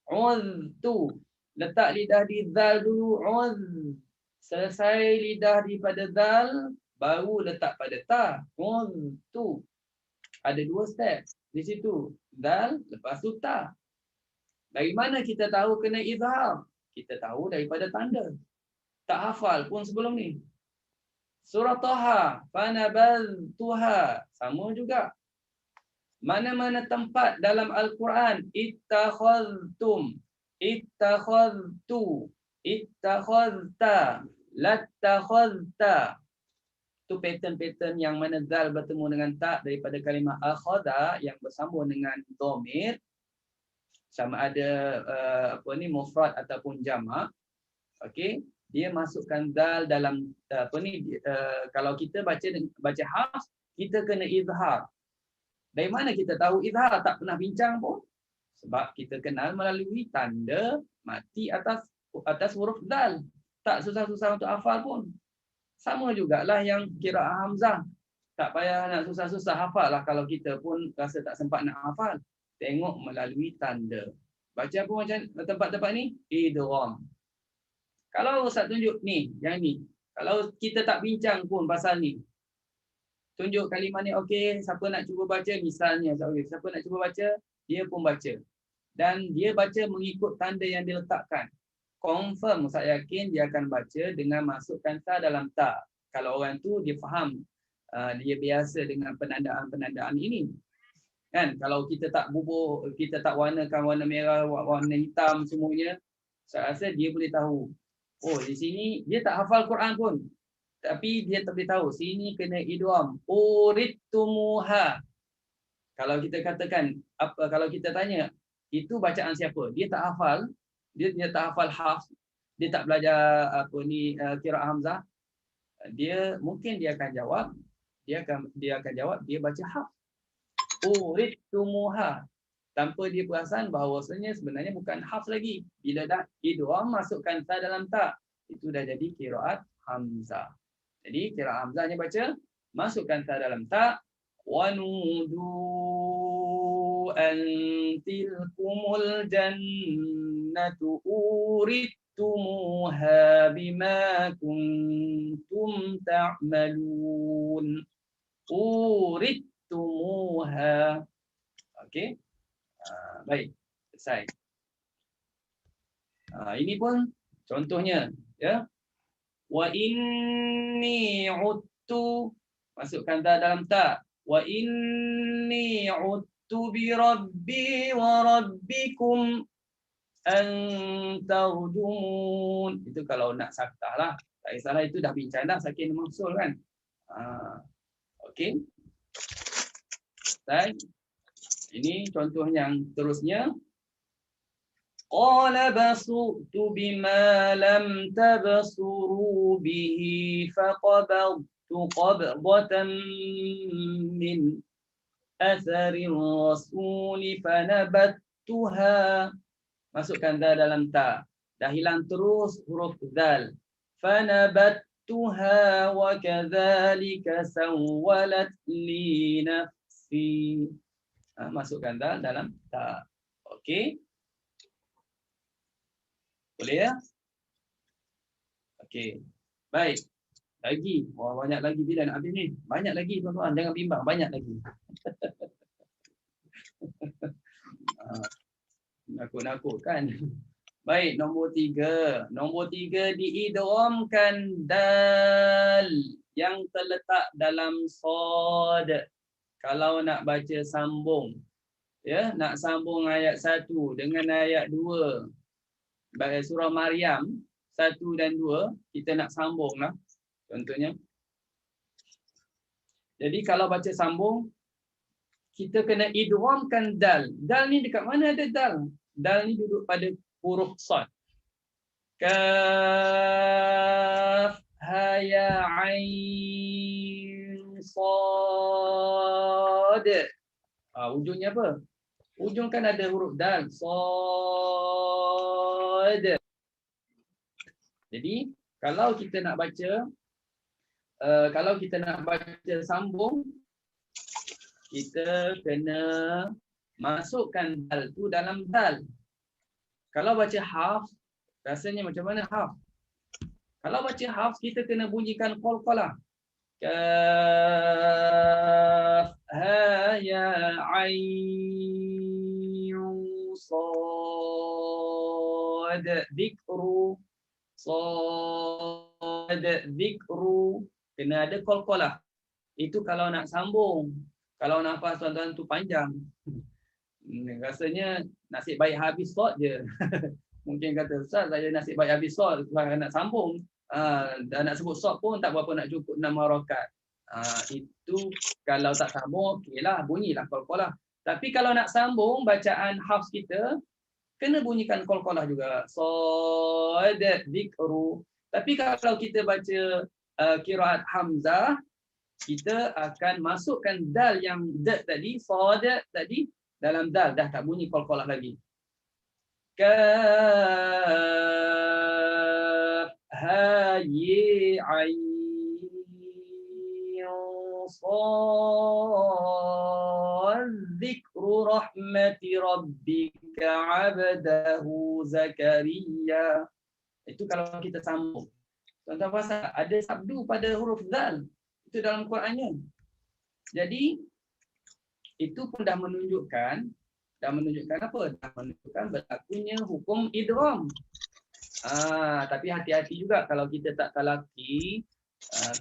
Speaker 1: Uztu. Letak lidah di zal dulu. Uz. Selesai lidah di pada zal, baru letak pada ta. Uztu. Ada dua step di situ. Zal, lepas tu ta. Dari mana kita tahu kena izhar? Kita tahu daripada tanda. Tak hafal pun sebelum ni. Surah Taha, fanabadtuha, sama juga. Mana-mana tempat dalam Al-Quran ittakhadhtum, ittakhadhtu, ittakhadhta, lattakhadhta. Itu pattern-pattern yang mana zal bertemu dengan tak daripada kalimah akhadha yang bersambung dengan dhamir, sama ada mufrad ataupun jamak. Okey, dia masukkan zal dalam kalau kita baca hafs, kita kena izhar. Dari mana kita tahu izhar? Tak pernah bincang pun. Sebab kita kenal melalui tanda mati atas huruf zal. Tak susah-susah untuk hafal pun. Sama jugalah yang qiraah hamzah. Tak payah nak susah-susah hafal lah kalau kita pun rasa tak sempat nak hafal. Tengok melalui tanda. Baca pun macam tempat-tempat ni, idgham. Kalau Ustaz tunjuk ni, yang ni. Kalau kita tak bincang pun pasal ni. Tunjuk kalimah ni, okey, siapa nak cuba baca, misalnya, siapa nak cuba baca, dia pun baca. Dan dia baca mengikut tanda yang diletakkan. Confirm, saya yakin dia akan baca dengan masukkan ta dalam ta. Kalau orang tu dia faham, dia biasa dengan penandaan-penandaan ini. Kan, kalau kita tak bubuh, kita tak warnakan warna merah, warna hitam semuanya, saya rasa dia boleh tahu. Oh, di sini dia tak hafal Quran pun. Tapi dia tak boleh tahu sini kena idgham. Urittumuha. Kalau kita katakan apa, kalau kita tanya itu bacaan siapa? Dia tak hafal, dia tak hafal hafs, dia tak belajar apa ni qiraat hamzah. Mungkin dia akan jawab, dia akan jawab dia baca hafs. Urittumuha. Tanpa dia perasan bahawasanya sebenarnya bukan hafs lagi. Bila dah idgham masukkan ta dalam ta, itu dah jadi qiraat hamzah. Jadi qiraat hamzahnya baca masukkan ta dalam ta, wa nudu an tilkumul jannatu uridtumuha bima kuntum ta'malun. Uridtumuha. Okey. Baik, selesai. Ini pun contohnya, ya. Wa inni uttu, masukkan ta dalam ta. Wa inni uttu bi rabbi wa rabbikum an tarjumun. Itu kalau nak saktah lah. Tak kisahlah, itu dah bincang dah sakin mausul kan. Okey. Baik. Ini contoh yang terusnya. Qala basutu bima lam tabsuru bihi faqabadtu qabdatan min athari rasul fanabattuha. Masukkan ta dalam ta. Dah hilang terus huruf zal. Fanabattuha wa kadzalika sawwalat li nafsi. Masukkan ta dalam ta. Okey. Boleh ya? Okey. Baik. Lagi. Wah, banyak lagi. Bila nak habis ni? Banyak lagi tuan-tuan. Jangan bimbang. Banyak lagi. Nakut-nakut kan? Baik. Nombor 3. Nombor 3 diidghamkan dal yang terletak dalam sad. Kalau nak baca sambung. Ya, nak sambung ayat 1 dengan ayat 2. Bagi surah Maryam 1 dan 2, kita nak sambung lah contohnya. Jadi kalau baca sambung, kita kena idghamkan dal. Dal ni dekat mana ada dal? Dal ni duduk pada huruf sad. Kaf ha ya ain sad. Ujungnya apa? Ujung kan ada huruf dal. Sad. Jadi kalau kita nak baca sambung, kita kena masukkan dal tu dalam dal. Kalau baca hafs, rasanya macam mana hafs? Kalau baca hafs, kita kena bunyikan qalqalah. Kaf ha ya ain sad dzikru. Sad dzikru. Kena ada qalqalah. Itu kalau nak sambung. Kalau nafas tuan-tuan tu panjang. Rasanya nasib baik habis sad je. Mungkin kata, Ustaz, saya nasib baik habis sad, nak sambung. Dan nak sebut sad pun tak berapa nak cukup 6 harakat. Itu kalau tak sambung, okeylah, bunyilah qalqalah. Tapi kalau nak sambung bacaan hafs kita, kena bunyikan qalqalah juga. Sad dzikru. Tapi kalau kita baca qiraat hamzah, kita akan masukkan dal yang tadi, sad tadi, dalam dal, dah tak bunyi qalqalah lagi. Kaf ha ye ain sad dzikru rahmati rabbika 'abdahu Zakaria. Itu kalau kita sambung. Tuan-tuan pasal ada sabdu pada huruf zal. Itu dalam Qurannya. Jadi itu pun dah menunjukkan apa? Dah menunjukkan berlakunya hukum idgham. Tapi hati-hati juga kalau kita tak talaqi,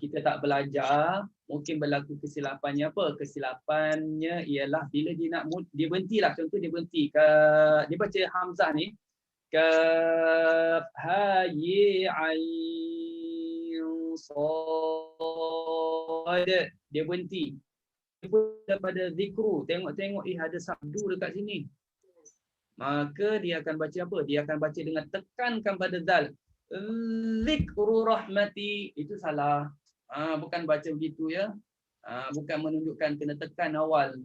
Speaker 1: kita tak belajar, mungkin berlaku kesilapannya apa? Kesilapannya ialah bila dia berhentilah, contoh dia berhenti dia baca hamzah ni, kaf ha ye ain sad ada, dia berhenti. Dia pun daripada zikru, tengok-tengok ada sabdu dekat sini. Maka dia akan baca apa? Dia akan baca dengan tekankan pada dal. Zikru rahmati, itu salah. Bukan baca begitu ya. Bukan menunjukkan kena tekan awal.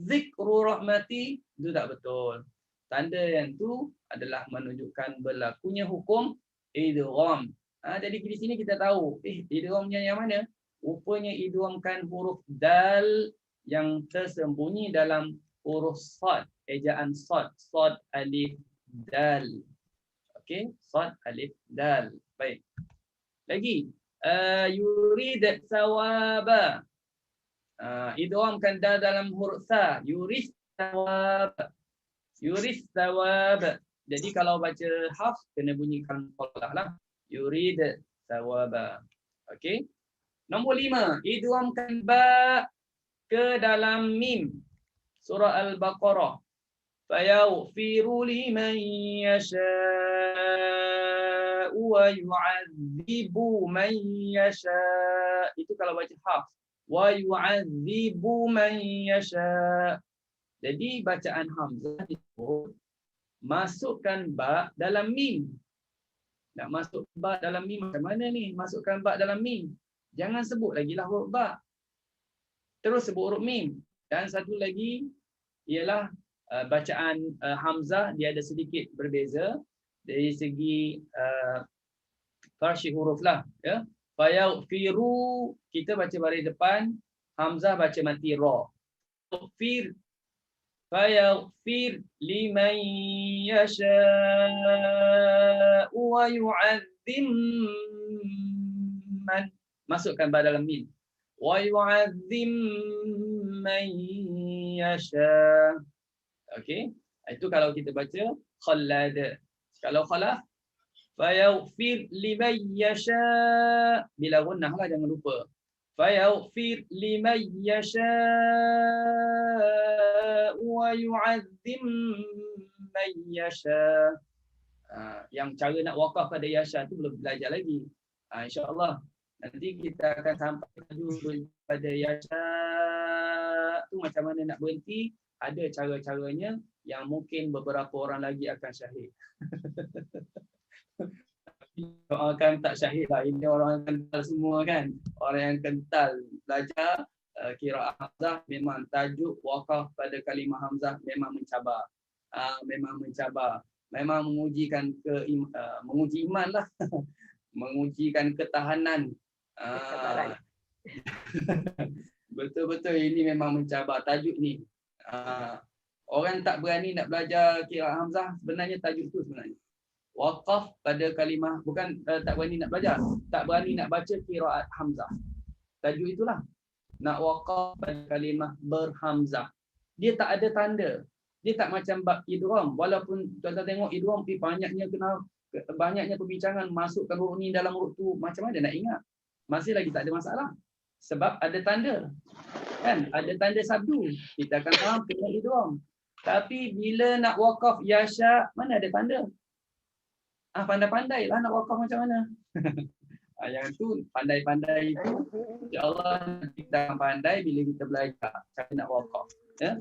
Speaker 1: Zikru rahmati, itu tak betul. Tanda yang tu adalah menunjukkan berlakunya hukum idgham. Jadi di sini kita tahu, idghamnya yang mana? Rupanya idghamkan huruf dal yang tersembunyi dalam huruf sad, ejaan sad, sad alif dal. Okey, sad alif dal. Baik. Lagi, yurid thawaba. Idghamkan dal dalam huruf sa, yurid thawaba. Yurid thawaba. Jadi kalau baca hafs kena bunyikan qalah lah. Yurid thawaba. Okey. Nombor 5, idghamkan ba ke dalam mim. Surah Al-Baqarah. Fayaghfiru liman yasha' wa yu'adzibu man yasha'. Itu kalau baca hafs. Wa yu'adzibu man yasha'. Jadi bacaan hamzah itu masukkan ba dalam mim. Nak masuk ba dalam mim macam mana ni? Masukkan ba dalam mim. Jangan sebut lagi lah huruf ba. Terus sebut huruf mim. Dan satu lagi ialah bacaan hamzah dia ada sedikit berbeza dari segi farshi huruf lah ya. Fayaghfiru kita baca baris depan, hamzah baca mati ra. Fayaghfir liman yasha' wa yu'adzim man, masukkan ba dalam mim. Wa yu'adzim man yasha'. Okey, itu kalau kita baca khallad. Kalau khalaf, fayaghfir liman yasha', bila gunnah lah, jangan lupa. Fayaghfir liman yasha' wa yu'adzim man yasha'. Yang cara nak wakaf pada yasha' tu belum belajar lagi. InsyaAllah nanti kita akan sampai pada yasha' tu macam mana nak berhenti. Ada cara-caranya yang mungkin beberapa orang lagi akan syahid. Doakan tak syahid lah. Ini orang kental semua kan. Orang yang kental belajar qiraat hamzah, memang tajuk wakaf pada kalimah hamzah memang mencabar. Memang mencabar. Memang mengujikan menguji iman lah. Mengujikan ketahanan. Betul-betul ini memang mencabar tajuk ni. Orang tak berani nak belajar qiraat hamzah, sebenarnya tajuk tu sebenarnya. Waqaf pada kalimah, bukan tak berani nak belajar, tak berani nak baca qiraat hamzah. Tajuk itulah. Nak waqaf pada kalimah berhamzah. Dia tak ada tanda. Dia tak macam bab idgham. Walaupun tuan-tuan tengok idgham banyaknya perbincangan, masukkan huruf ni dalam huruf tu, macam mana nak ingat? Masih lagi tak ada masalah. Sebab ada tanda. Kan? Ada tanda sabdu. Kita akan faham kena idgham. Tapi bila nak wakaf yasha', mana ada tanda? Pandai-pandailah nak wakaf macam mana. Yang tu pandai-pandai itu insya-Allah kita akan pandai bila kita belajar cara nak wakaf. Ya?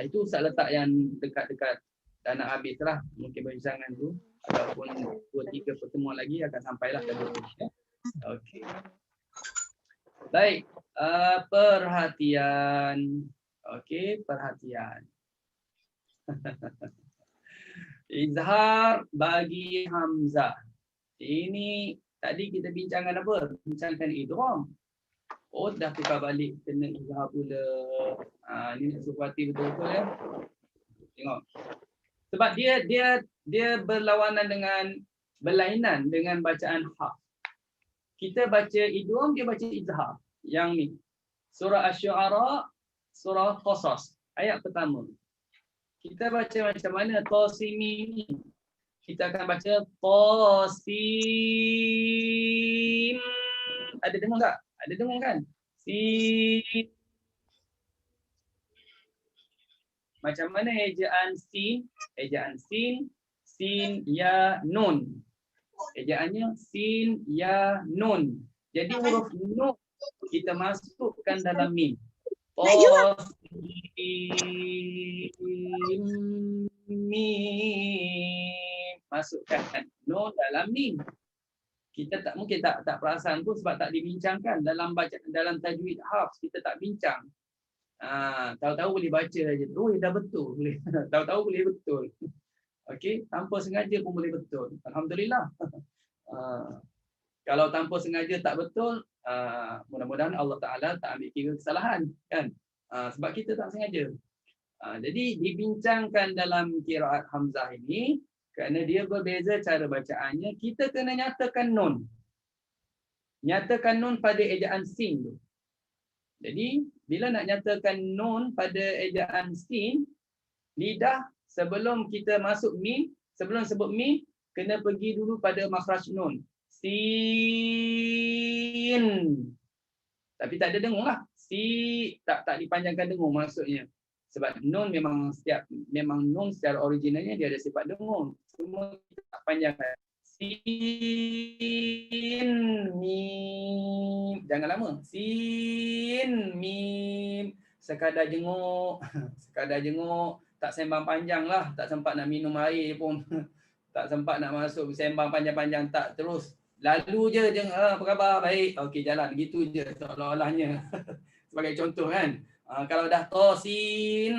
Speaker 1: Itu Ustaz letak yang dekat-dekat dah nak habis lah. Mungkin perbincangan tu ataupun 2-3 pertemuan lagi akan sampailah ke situ. Ya? Okey. Baik, perhatian. Okey, perhatian. Izhar bagi hamzah. Ini tadi kita bincangkan apa? Bincangkan idgham. Oh, dah tukar balik kena izhar pula. Ini nak suruh hati betul-betul ya. Tengok. Sebab dia berlainan dengan bacaan haf. Kita baca idgham, dia baca izhar. Yang ni. Surah Asy-Syu'ara, surah Qasas, ayat pertama. Kita baca macam mana Tasimim. Kita akan baca Tasim. Ada dengar tak? Ada dengar kan? Sin. Macam mana ejaan sin? Ejaan sin, sin, ya, nun. Ejaannya sin, ya, nun. Jadi huruf nun kita masukkan dalam mim. Mim. Masukkan nun dalam mim. Kita tak mungkin tak perasan pun sebab tak dibincangkan dalam tajwid hafs, kita tak bincang. Tahu-tahu boleh baca aja. Oh, dah betul. Boleh. Tahu-tahu boleh betul. Okey, tanpa sengaja pun boleh betul. Alhamdulillah. Kalau tanpa sengaja tak betul, mudah-mudahan Allah Taala tak ambil kira kesalahan, kan? Sebab kita tak sengaja. Jadi dibincangkan dalam qiraat Hamzah ini kerana dia berbeza cara bacaannya. Kita kena nyatakan nun. Nyatakan nun pada ejaan sin tu. Jadi bila nak nyatakan nun pada ejaan sin, lidah sebelum kita masuk mim, sebelum sebut mim, kena pergi dulu pada makhraj nun. Sin. Tapi tak ada dengung lah. Tak dipanjangkan dengung maksudnya. Sebab nun memang nun secara originalnya dia ada sifat dengung. Cuma kita tak panjangkan. Sin mim. Jangan lama. Sin mim. Sekadar jenguk. Sekadar jenguk. Tak sembang panjang lah. Tak sempat nak minum air pun. Tak sempat nak masuk sembang panjang-panjang. Tak, terus. Lalu je apa khabar? Baik. Okey, jalan. Gitu je seolah-olahnya. Sebagai contoh kan. Kalau dah sin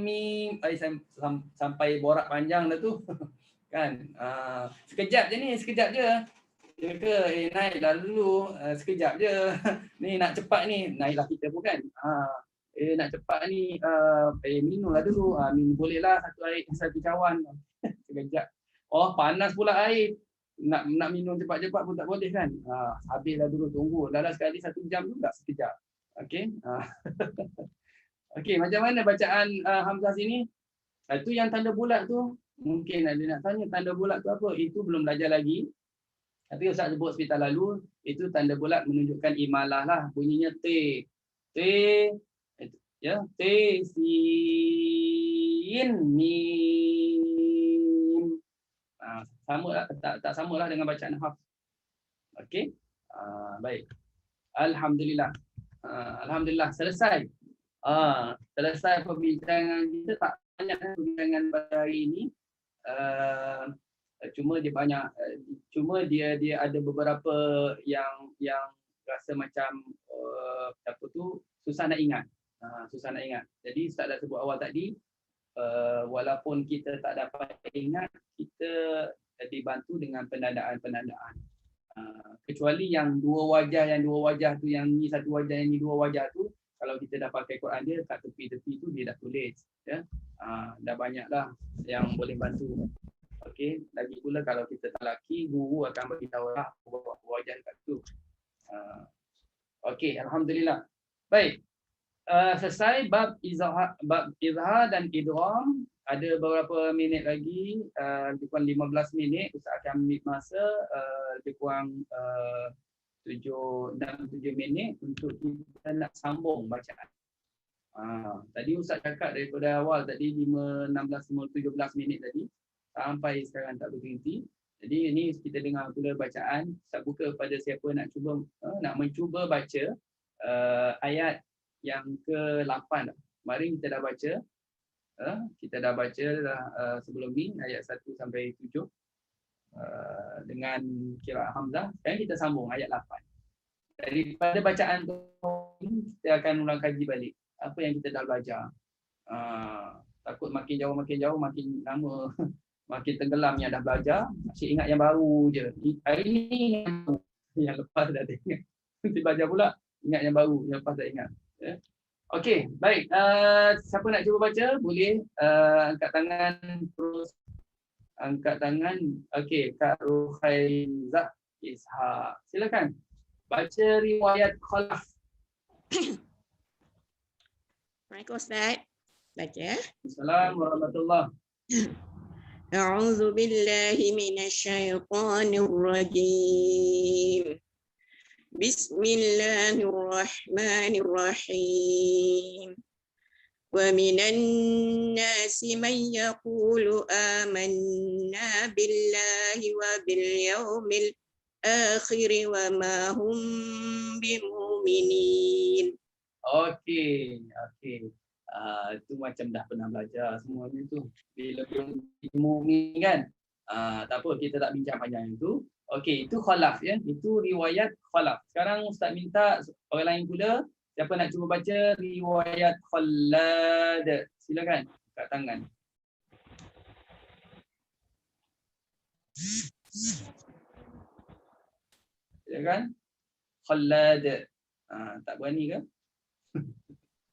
Speaker 1: mim sampai borak panjang dah tu. Kan. Sekejap je ni, sekejap je. Ya ke? Naiklah dulu. Sekejap je. Ni nak cepat ni. Naiklah kita pun kan. Nak cepat ni. Minumlah dulu. Minum bolehlah satu cawan. Sekejap. Oh, panas pula air. Nak minum cepat-cepat pun tak boleh kan. Habislah dulu, tunggu. Dah sekali 1 jam juga sekejap. Okey. Okey, macam mana bacaan Hamzah sini? Itu yang tanda bulat tu. Mungkin ada nak tanya tanda bulat tu apa? Itu belum belajar lagi. Tapi Ustaz sebut sebentar lalu, itu tanda bulat menunjukkan imalah lah. Bunyinya T. T. Ya, T, sin, mim. Sama tak samalah dengan bacaan hafs. Okey. Baik. Alhamdulillah. Alhamdulillah selesai. Selesai perbincangan kita. Tak banyak perbincangan pada hari ini. Cuma dia banyak. Cuma dia ada beberapa yang rasa macam apa tu susah nak ingat. Susah nak ingat. Jadi Ustaz dah sebut awal tadi. Walaupun kita tak dapat ingat, kita dibantu dengan penandaan. Kecuali yang dua wajah tu, yang ni satu wajah, yang ni dua wajah tu, kalau kita dah pakai Quran dia kat tepi-tepi tu dia dah tulis, ya. Dah banyaklah yang boleh bantu. Okey, lagi pula kalau kita tak laki, guru akan bagi tahu lah wajah kat tu. Okey, alhamdulillah. Baik. Selesai bab izhar dan idgham. Ada beberapa minit lagi, lebih kurang 15 minit. Ustaz akan ambil masa lebih kurang 7 minit untuk kita nak sambung bacaan. Tadi Ustaz cakap daripada awal tadi 17 minit tadi sampai sekarang tak berhenti. Jadi ini kita dengar pula bacaan. Ustaz buka pada siapa nak mencuba baca ayat yang ke-8. Kemarin kita dah baca. Sebelum ni ayat 1 sampai 7 dengan qiraat Hamzah. Sekarang kita sambung ayat 8. Daripada bacaan tu kita akan ulang kaji balik apa yang kita dah belajar. Takut makin jauh makin lama makin tenggelam yang dah belajar, masih ingat yang baru je. Hari ni yang lepas dah ingat. Nanti belajar pula ingat yang baru, yang lepas tak ingat. Okey, baik. Siapa nak cuba baca? Boleh angkat tangan terus. Angkat tangan. Okey, Kak Ruhaizah Ishaq. Silakan. Baca riwayat Khalaf.
Speaker 3: Assalamualaikum Ustaz. Baca.
Speaker 1: Assalamualaikum warahmatullahi.
Speaker 3: A'udzu billahi minasyaitonir rajim. Bismillahirrahmanirrahim. Wa minan nasi man yaqulu amanna billahi wa bil الآخر وما هم بمؤمنين.
Speaker 1: Okey, okey. Itu macam dah pernah belajar semuanya tu. Bila mukmin kan. Tak apa, kita tak bincang panjang itu. Okey, itu khalaf ya. Itu riwayat khalaf. Sekarang Ustaz minta orang lain pula. Siapa nak cuba baca riwayat Khallad? Silakan. Kat tangan. Silakan. Khallad. Tak berani ke?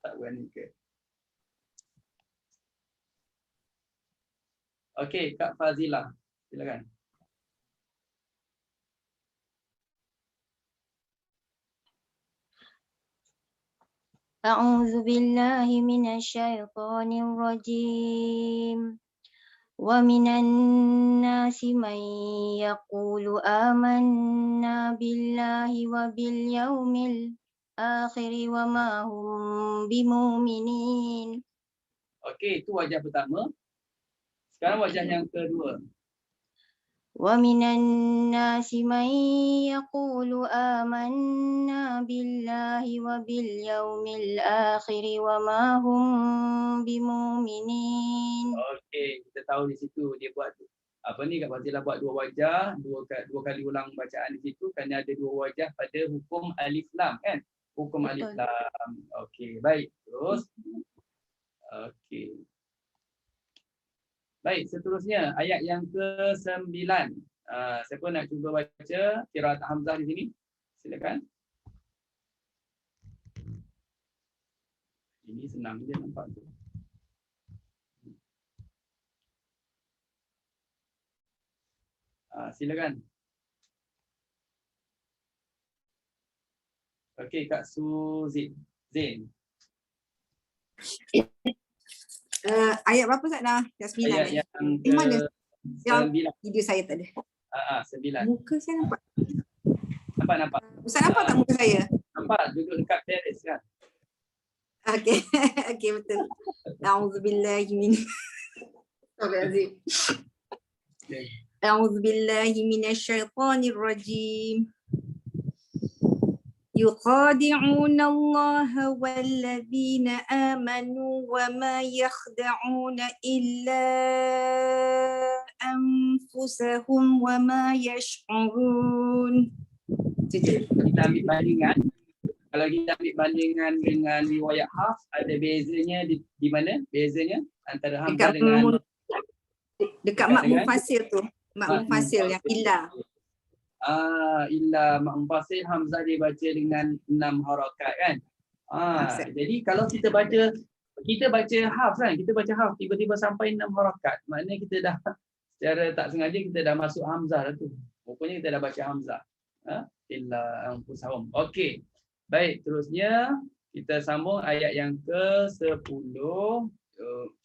Speaker 1: Tak berani ke? Okey, Kak Fazilah. Silakan.
Speaker 4: أعوذ بالله من الشيطان الرجيم ومن الناس من يقول آمنا بالله وباليوم الآخر وما هم بمؤمنين.
Speaker 1: Okey, itu wajah pertama. Sekarang wajah yang kedua.
Speaker 4: ومن الناس من يقول آمنا بالله وباليوم الآخر وما هم بمؤمنين.
Speaker 1: Okey, kita tahu di situ dia buat apa ni, Kak Fazilah buat dua wajah, dua kali ulang bacaan di situ kerana ada dua wajah pada hukum alif lam kan? Hukum alif lam. Okey, baik. Terus. Okey. Baik, seterusnya ayat yang ke-9. Siapa nak cuba baca qiraat Hamzah di sini? Silakan. Ini senang je nampak tu. Silakan. Okey, Kak Suzin. Zain.
Speaker 5: Ayat berapa Ustaz dah? Yang 9
Speaker 1: Ayat yang
Speaker 5: Di mana? Yang
Speaker 1: ke-9.
Speaker 5: video saya tak ada.
Speaker 1: 9.
Speaker 5: Muka saya nampak.
Speaker 1: Nampak.
Speaker 5: Ustaz nampak tak muka saya?
Speaker 1: Nampak duduk dekat teres kan?
Speaker 5: Okey. Okey betul. A'udzubillahi min Astagfirullahalazim.
Speaker 1: Okay.
Speaker 5: A'udzubillahi minasyaitonir rajim. يخادعون الله والذين آمنوا وما يخدعون إلا أنفسهم وما يشعرون.
Speaker 1: Kita ambil bandingan. Kalau kita ambil bandingan dengan riwayat Hafs, ada bezanya di mana? Bezanya antara Hamzah dengan
Speaker 5: dekat mak mufassir tu. Mak mufassir yang illa.
Speaker 1: Illa mak mufassir Hamzah dia baca dengan 6 harakat kan. Jadi kalau kita baca Hafs kan, kita baca Hafs tiba-tiba sampai 6 harakat, maknanya kita dah secara tak sengaja kita dah masuk Hamzah dah tu. Rupanya kita dah baca Hamzah. Illa anfusahum. Okey. Baik, terusnya kita sambung ayat yang ke-10.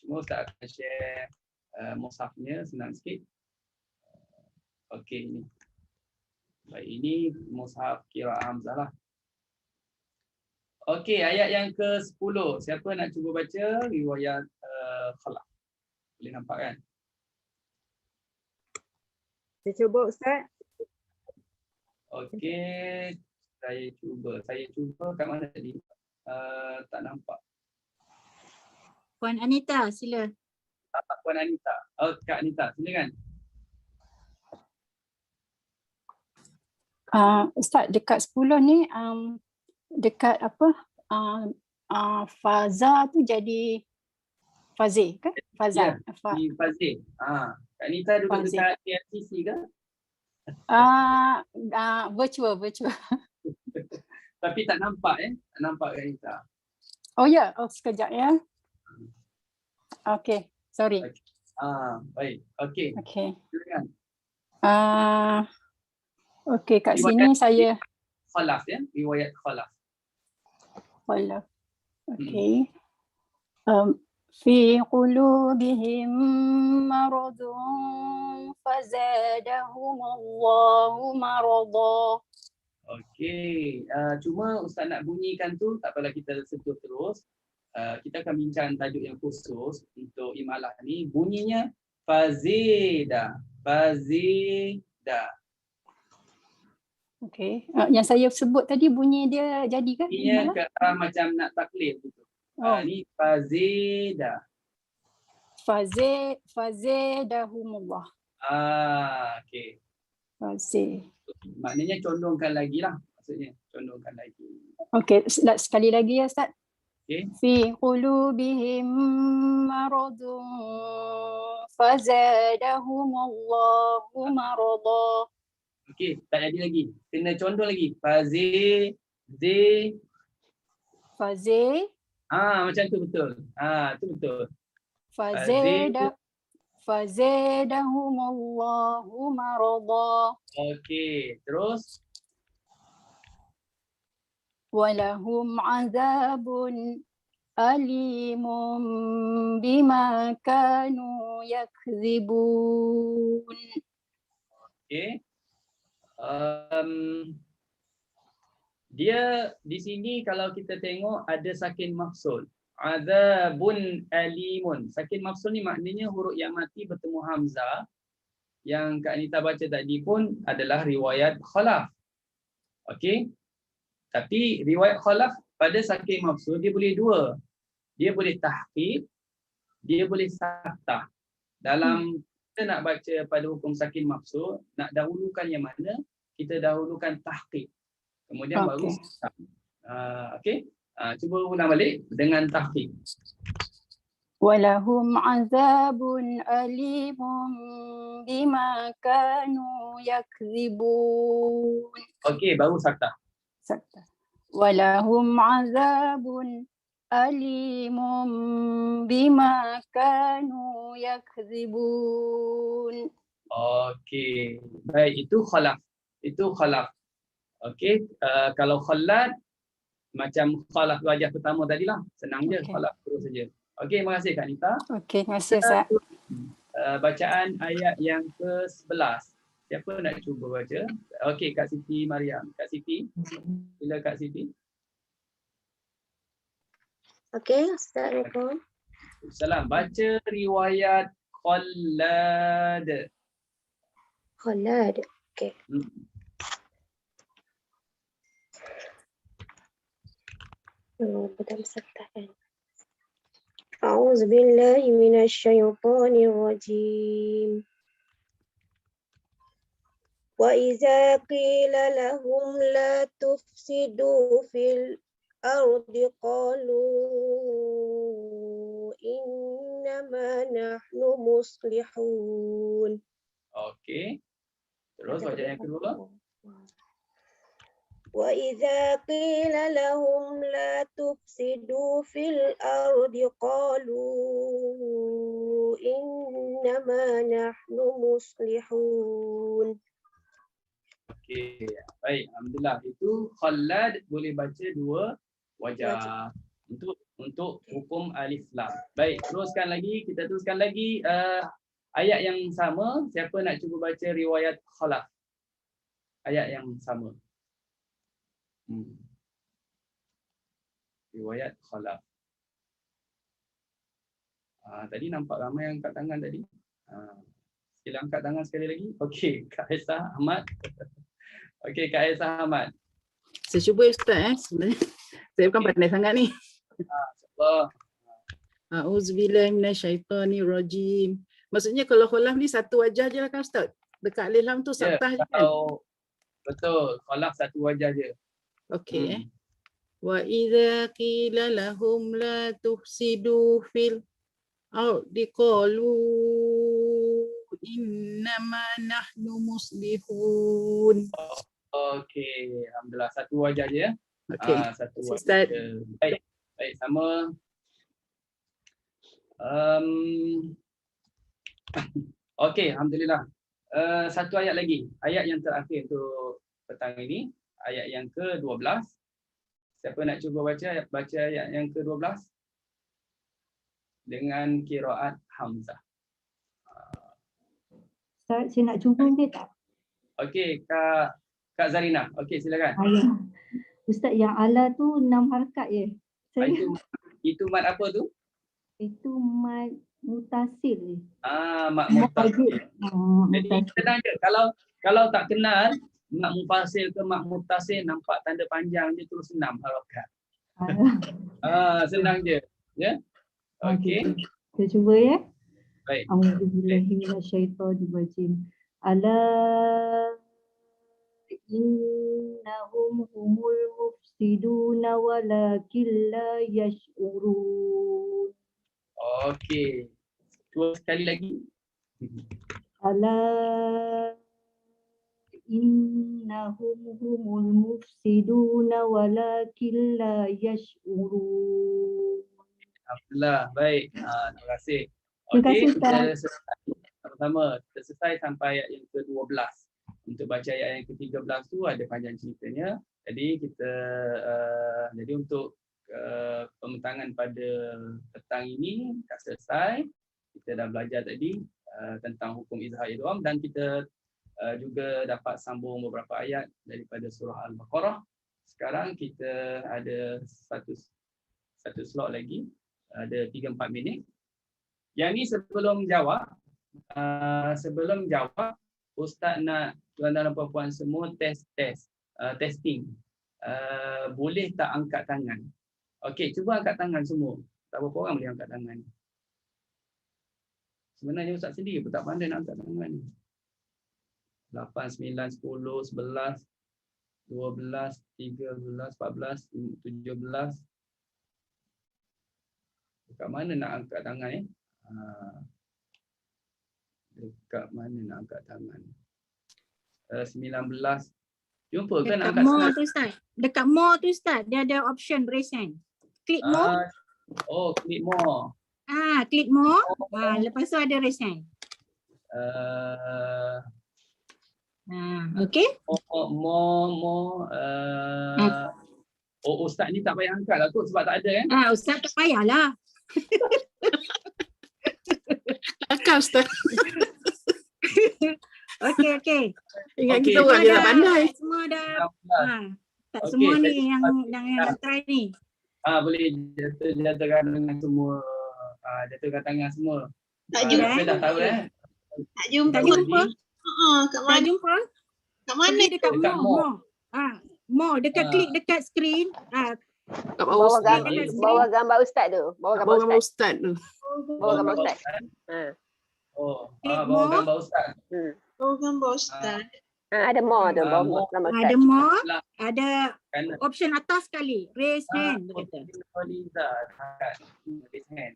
Speaker 1: Cuma Ustaz akan share mushafnya senang sikit. Okey, ini. Baik, ini mushaf qiraat Hamzah lah. Okey, ayat yang ke-10. Siapa nak cuba baca riwayat Khalaf? Boleh nampak kan?
Speaker 6: Saya cuba Ustaz.
Speaker 1: Okey, saya cuba kat mana tadi? Tak nampak.
Speaker 2: Puan Anita, sila.
Speaker 1: Puan Anita. Kak Anita, silakan.
Speaker 6: Ustaz, dekat 10 ni dekat apa? Faza tu jadi Fazil ke? Fazal.
Speaker 1: Di Fazil. Kak Anita duduk dekat KLCC ke?
Speaker 6: Virtual.
Speaker 1: Tapi tak nampak tak nampak Kak Anita.
Speaker 6: Oh ya, sekejap ya. Okey, sorry.
Speaker 1: Baik. Okey.
Speaker 6: Okey.
Speaker 1: Silakan.
Speaker 6: Okey, kat sini saya
Speaker 1: Khalaf ya, riwayat Khalaf.
Speaker 6: Okey. Fi qulubihim maradun fazadahumullahu marada.
Speaker 1: Okey, cuma Ustaz nak bunyikan tu tak apalah, kita sentuh terus. Kita akan bincang tajuk yang khusus untuk imalah ni. Bunyinya fazida.
Speaker 6: Okey. Yang saya sebut tadi bunyi dia jadi kan?
Speaker 1: Bunyinya ke arah macam nak taklid gitu.
Speaker 6: Oh.
Speaker 1: Ni fazida.
Speaker 6: Fazidahumullah.
Speaker 1: Okey.
Speaker 6: Fazid.
Speaker 1: Maknanya condongkan lagi lah. Maksudnya condongkan lagi.
Speaker 6: Okey, sekali lagi ya Ustaz.
Speaker 1: Okey.
Speaker 6: Fi qulubihim maradun fazadahumullahu marada.
Speaker 1: Okey, tak jadi lagi. Kena condong lagi. Macam tu betul. Tu betul.
Speaker 6: Fazadahumullahu marada.
Speaker 1: Okey, terus
Speaker 6: Walahum azabun alimun bima kanu yakzibun.
Speaker 1: okey. Dia di sini kalau kita tengok ada sakin mafsul. Azabun alimun. Sakin mafsul ni maknanya huruf yang mati bertemu hamzah. Yang Kak Anita baca tadi pun adalah riwayat khalaf. Okey. Tapi riwayat khalaf pada sakin mafsul dia boleh dua. Dia boleh tahqiq, dia boleh saktah. Dalam kita nak baca pada hukum sakin mafsul, nak dahulukan yang mana? Kita dahulukan tahqiq. Kemudian baru saktah. Okey. Cuba ulang balik dengan tahqiq.
Speaker 6: Walahum azabun alimun bima kanu yakzibun.
Speaker 1: Okey, baru saktah.
Speaker 6: Walahum azabun alimun bima kanu yakzibun.
Speaker 1: Okey. Baik, itu khalaf. Itu khalaf. Okey, kalau khalad macam khalaf wajah pertama tadilah. Senang je, khalaf terus saja. Okey, terima kasih Kak Nita.
Speaker 6: Okey, terima kasih Ustaz.
Speaker 1: Bacaan ayat yang ke-11. Siapa nak cuba baca? Okey, Kak Siti Mariam. Kak Siti. Sila Kak Siti.
Speaker 3: Okey, Assalamualaikum.
Speaker 1: Salam. Baca riwayat Khalad.
Speaker 3: Khalad. Okey. بدأ مسكتين. أعوذ بالله من الشيطان الرجيم. وإذا قيل لهم لا تفسدوا في الأرض قالوا إنما نحن مصلحون.
Speaker 1: Okey. Terus baca yang kedua.
Speaker 3: وإذا قيل لهم لا تفسدوا في الأرض قالوا إنما نحن مصلحون.
Speaker 1: Okey, baik. Alhamdulillah. Itu Khalad boleh baca dua wajah. Untuk hukum alif lam. Baik, teruskan lagi. Kita teruskan lagi ayat yang sama. Siapa nak cuba baca riwayat Khalaf? Ayat yang sama. Riwayat Khalaf. Tadi nampak ramai yang angkat tangan tadi. Sila angkat tangan sekali lagi. Okey, Kak Aisyah Ahmad. Okey, Kak Aisyah Ahmad.
Speaker 7: Saya cuba Ustaz sebenarnya. Saya bukan pandai sangat ni.
Speaker 1: InsyaAllah.
Speaker 7: A'udzubillahi minasyaitonirrajim. Maksudnya kalau khalaf ni satu wajah je lah kan Ustaz? Dekat alif lam tu saktah je kan?
Speaker 1: Betul, khalaf satu wajah je.
Speaker 7: Okey. Wa idza qila lahum la tufsidu fil ardi qalu innama nahnu muslihun.
Speaker 1: Okey, alhamdulillah satu wajah je ya.
Speaker 7: Okey.
Speaker 1: Satu wajah. Baik, baik sama. Okey, alhamdulillah. Satu ayat lagi. Ayat yang terakhir untuk petang ini, ayat yang ke-12. Siapa nak cuba baca ayat yang ke-12 dengan qiraat Hamzah.
Speaker 8: Ustaz, saya nak cuba boleh tak?
Speaker 1: Okey, Kak Zarina. Okey, silakan.
Speaker 8: Ustaz, yang ala tu 6 harakat je.
Speaker 1: Itu mat apa tu?
Speaker 8: Itu mat mutasil je.
Speaker 1: Mat mutasil. Jadi tenang je. Kalau tak kenal, mak mufasil ke mak mutasil, nampak tanda panjang je terus 6 harakat. Senang je. Ya. Okey.
Speaker 8: Kita cuba ya.
Speaker 1: Baik.
Speaker 8: A'udzubillahi minasyaitonirrajim. Ala innahum humul mufsiduna walakin la yash'urun.
Speaker 1: Okey. Cuba sekali lagi.
Speaker 8: Ala innahum humul mufsiduna walakin la yash'urun.
Speaker 1: Alhamdulillah. Baik. Terima kasih.
Speaker 8: Terima
Speaker 1: Okey,
Speaker 8: kasih,
Speaker 1: kita
Speaker 8: Ustaz.
Speaker 1: selesai. Pertama, kita selesai sampai ayat yang ke-12. Untuk baca ayat yang ke-13 tu ada panjang ceritanya. Jadi kita jadi untuk pembentangan pada petang ini dah selesai. Kita dah belajar tadi tentang hukum izhar idgham dan kita juga dapat sambung beberapa ayat daripada surah Al-Baqarah. Sekarang kita ada satu slot lagi, ada 3-4 minit. Yang ni sebelum jawab, Ustaz nak tuan-tuan dan puan-puan semua testing. Boleh tak angkat tangan? Okey, cuba angkat tangan semua. Tak berapa orang boleh angkat tangan. Sebenarnya Ustaz sendiri pun tak pandai nak angkat tangan ni. 8, 9, 10, 11, 12, 13, 14, 17. Dekat mana nak angkat tangan ni? Dekat mana nak angkat tangan? 19. Jumpa kan
Speaker 2: Dekat
Speaker 1: angkat
Speaker 2: more
Speaker 1: tangan?
Speaker 2: tu Ustaz. Dekat more tu Ustaz, dia ada option raise hand. Klik more.
Speaker 1: Klik more.
Speaker 2: Klik more. Lepas tu ada raise hand. Okey.
Speaker 1: Ustaz ni tak payah angkat lah kot sebab tak ada kan?
Speaker 2: Ustaz tak payahlah.
Speaker 7: Akal Ustaz.
Speaker 2: Okey.
Speaker 7: Ingat kita orang je tak pandai.
Speaker 2: Semua dah. Tak semua ni yang try ni.
Speaker 1: Boleh jatuhkan dengan semua. Jatuhkan tangan semua.
Speaker 5: Tak jumpa.
Speaker 1: Saya dah tahu
Speaker 5: Tak jumpa.
Speaker 2: Tak jumpa.
Speaker 5: Kat
Speaker 2: Tak
Speaker 5: mana?
Speaker 2: jumpa.
Speaker 5: Kat mana?
Speaker 2: Pergi dekat
Speaker 1: Dekat
Speaker 2: more. More dekat klik dekat skrin.
Speaker 7: Kat bawah Ustaz.
Speaker 3: Bawah gambar ustaz tu. Bawah
Speaker 7: Kat
Speaker 3: gambar
Speaker 7: bawah
Speaker 3: ustaz.
Speaker 7: Ustaz tu.
Speaker 3: Bawah gambar ustaz.
Speaker 1: Bawa gambar Ustaz.
Speaker 5: Oh, gambar ustaz.
Speaker 3: Ada more tu. Bawah gambar ustaz.
Speaker 2: Ada more.
Speaker 1: Lah.
Speaker 2: Ada
Speaker 1: Kanan.
Speaker 2: option atas sekali. Raise hand. Dia kata.
Speaker 1: Raise hand.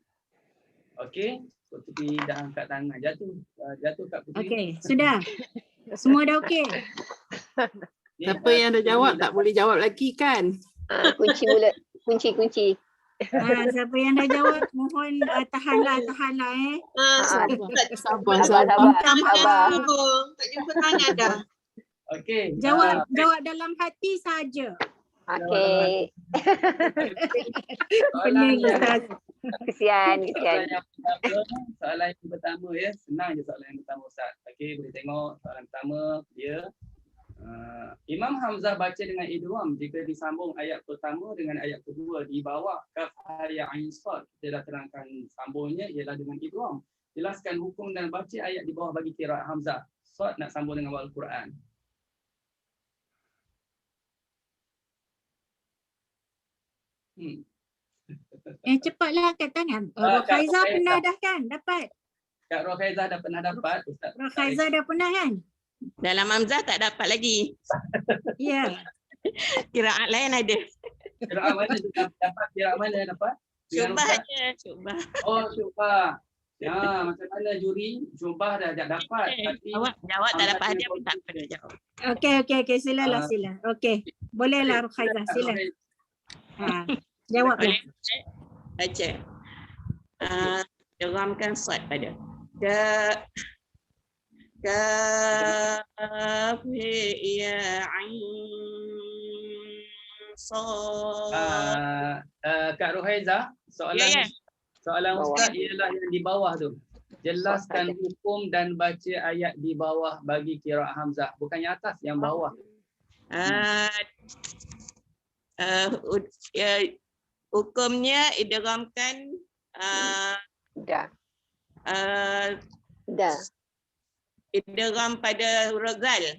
Speaker 1: Okey. Puteri dah angkat tangan. Jatuh kat Puteri.
Speaker 2: Okey, sudah. Semua dah okey.
Speaker 7: Siapa yang dah jawab tak boleh jawab lagi kan?
Speaker 3: Kunci mulut. Kunci.
Speaker 2: Siapa yang dah jawab mohon tahanlah.
Speaker 7: Sabar.
Speaker 5: Tak jumpa tangan dah.
Speaker 1: Okey.
Speaker 2: Jawab dalam hati saja.
Speaker 3: Okey.
Speaker 1: Soalan
Speaker 2: Ustaz.
Speaker 3: Kesian.
Speaker 1: Soalan yang pertama ya. Senang je soalan yang pertama Ustaz. Okey, boleh tengok soalan pertama dia. Imam Hamzah baca dengan idgham jika disambung ayat pertama dengan ayat kedua di bawah kaf ya ain sad. Kita dah terangkan sambungnya ialah dengan idgham. Jelaskan hukum dan baca ayat di bawah bagi qiraat Hamzah. Sad nak sambung dengan Al-Quran.
Speaker 2: Cepatlah angkat tangan. Rokhaizah pernah dah kan? Dapat.
Speaker 1: Kak Rokhaizah dah pernah dapat Ustaz.
Speaker 2: Rokhaizah dah pernah kan?
Speaker 9: Dalam Hamzah tak dapat lagi.
Speaker 2: Ya.
Speaker 9: Qiraat lain ada.
Speaker 1: Qiraat mana dapat? Qiraat mana dapat?
Speaker 9: Syubah je. Syubah.
Speaker 1: Syubah. Ya, macam mana juri? Syubah dah dapat.
Speaker 9: Jawab tak dapat hadiah pun tak apa jawab.
Speaker 2: Okey. Silalah. Okey. Bolehlah Rokhaizah. Sila. Jawablah.
Speaker 9: Baca. Geramkan sad pada. Kaf ya ain sad.
Speaker 1: Kak Ruhaizah, soalan Ustaz ialah yang di bawah tu. Jelaskan hukum dan baca ayat di bawah bagi qiraat Hamzah. Bukan yang atas, yang bawah.
Speaker 9: Hukumnya idghamkan idgham pada huruf zal.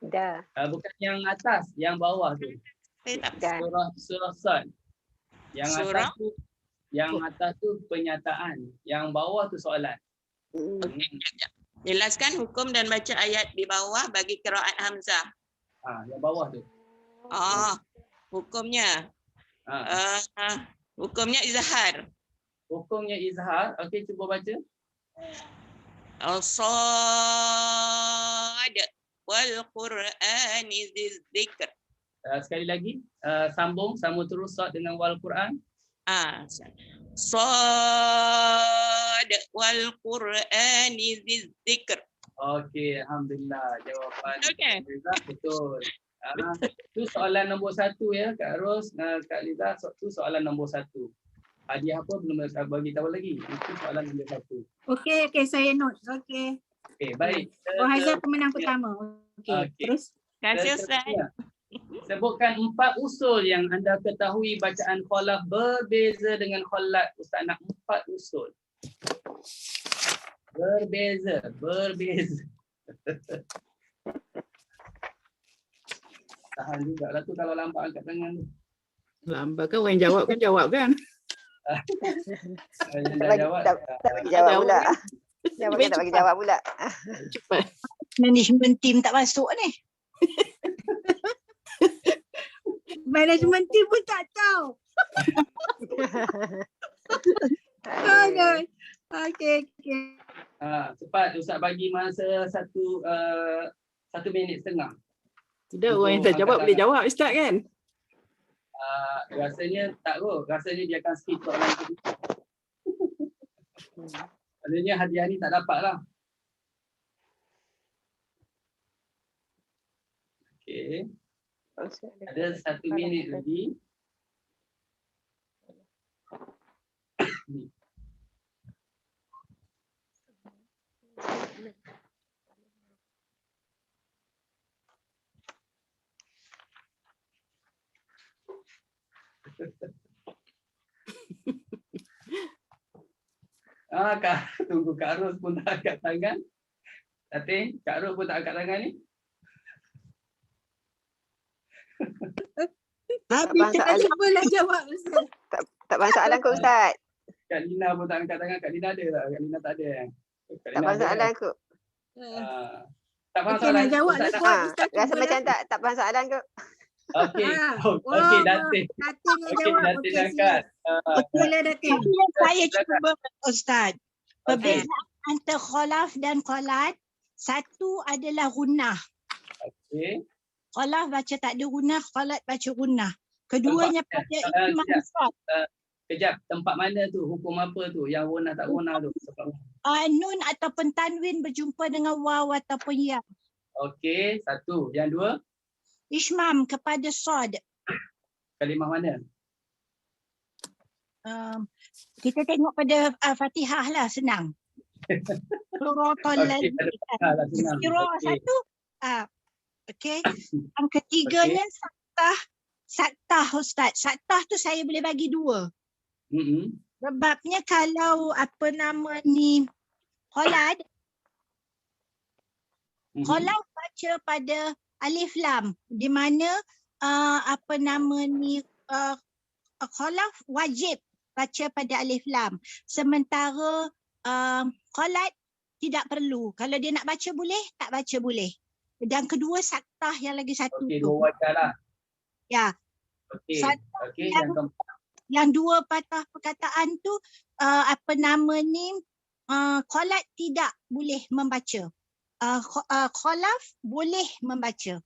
Speaker 3: Dah.
Speaker 1: Bukan yang atas, yang bawah tu.
Speaker 9: Saya tak
Speaker 3: Dah.
Speaker 1: Surah Sad. Yang
Speaker 9: Surah?
Speaker 1: atas tu penyataan, yang bawah tu soalan.
Speaker 9: Okey, sekejap. Jelaskan hukum dan baca ayat di bawah bagi qiraat Hamzah.
Speaker 1: Yang bawah tu.
Speaker 9: Hukumnya.
Speaker 1: Ha.
Speaker 9: Hukumnya izhar.
Speaker 1: Hukumnya izhar. Okey, cuba baca.
Speaker 9: As-sad wal Qur'ani dzikr.
Speaker 1: Sekali lagi, sambung terus Sad dengan wal Quran.
Speaker 9: Sad wal Qur'ani dzikr.
Speaker 1: Okey, alhamdulillah jawapan.
Speaker 9: Okey.
Speaker 1: Betul. Itu soalan nombor 1 ya Kak Ros, Kak Liza, itu soalan nombor 1. Hadiah apa belum bagi tahu lagi. Itu soalan nombor 1.
Speaker 2: Okey, saya note. Okey.
Speaker 1: Okey, baik.
Speaker 2: Haizah pemenang pertama. Okey, terus.
Speaker 9: Terima kasih Ustaz.
Speaker 1: Sebutkan 4 usul yang anda ketahui bacaan khalaf berbeza dengan khalat. Ustaz nak 4 usul. Berbeza. Tahan jugalah tu kalau lambat angkat tangan tu.
Speaker 7: Lambat kan orang jawab kan?
Speaker 1: Yang dah jawab.
Speaker 3: Tak bagi jawab pula. Jawapan tak bagi jawab pula.
Speaker 7: Cepat.
Speaker 5: Management team tak masuk ni.
Speaker 2: Management team pun tak tahu. Okey.
Speaker 1: Cepat Ustaz bagi masa 1 minit setengah.
Speaker 7: Tidak, orang yang tak jawab boleh jawab Ustaz kan?
Speaker 1: Rasanya tak kot. Rasanya dia akan skip soalan tu. Maksudnya hadiah ni tak dapat lah. Okey. Ada 1 minit lagi. Tunggu Kak Ros pun tak angkat tangan. Tapi Kak Ros pun tak angkat tangan ni.
Speaker 2: Habis kita cubalah jawab Ustaz.
Speaker 3: Tak faham soalan ke Ustaz?
Speaker 1: Kak Lina pun tak angkat tangan. Kak Lina ada tak? Kak Lina tak ada.
Speaker 3: Tak faham soalan ke?
Speaker 1: Tak faham
Speaker 2: Okey,
Speaker 1: soalan.
Speaker 2: nak jawab lah kuat Ustaz.
Speaker 3: Rasa macam tak faham soalan ke?
Speaker 1: Okey. Okey, Datin.
Speaker 2: Datin yang
Speaker 1: Okey,
Speaker 2: jawab.
Speaker 1: Datin angkat.
Speaker 2: Boleh Datin.
Speaker 5: Saya cuba Ustaz. Perbezaan antara khalaf dan qalat, satu adalah gunnah.
Speaker 1: Okey.
Speaker 5: Khalaf baca tak ada gunnah, qalat baca gunnah. Keduanya pada imam Sad.
Speaker 1: Kejap, tempat mana tu? Hukum apa tu? Yang warna tak warna tu?
Speaker 5: Nun ataupun tanwin berjumpa dengan waw ataupun ya.
Speaker 1: Okey, 1. Yang 2?
Speaker 5: Ishmam kepada Sad.
Speaker 1: Kalimah mana?
Speaker 5: Kita tengok pada Fatihah lah, senang.
Speaker 1: Okey, pada Fatihah lah senang.
Speaker 5: Satu. Okey. Yang ketiganya saktah Ustaz. Saktah tu saya boleh bagi 2. Sebabnya kalau apa nama ni khalad, khalaf baca pada alif lam, di mana apa nama ni khalaf wajib baca pada alif lam. Sementara khalad tidak perlu. Kalau dia nak baca boleh, tak baca boleh. Dan kedua saktah yang lagi satu
Speaker 1: Okey,
Speaker 5: tu.
Speaker 1: 2 wajah lah.
Speaker 5: Ya.
Speaker 1: Okey.
Speaker 5: Saktah
Speaker 1: Okey, yang keempat.
Speaker 5: Yang 2 patah perkataan tu apa nama ni khalad tidak boleh membaca. Khalaf boleh membaca.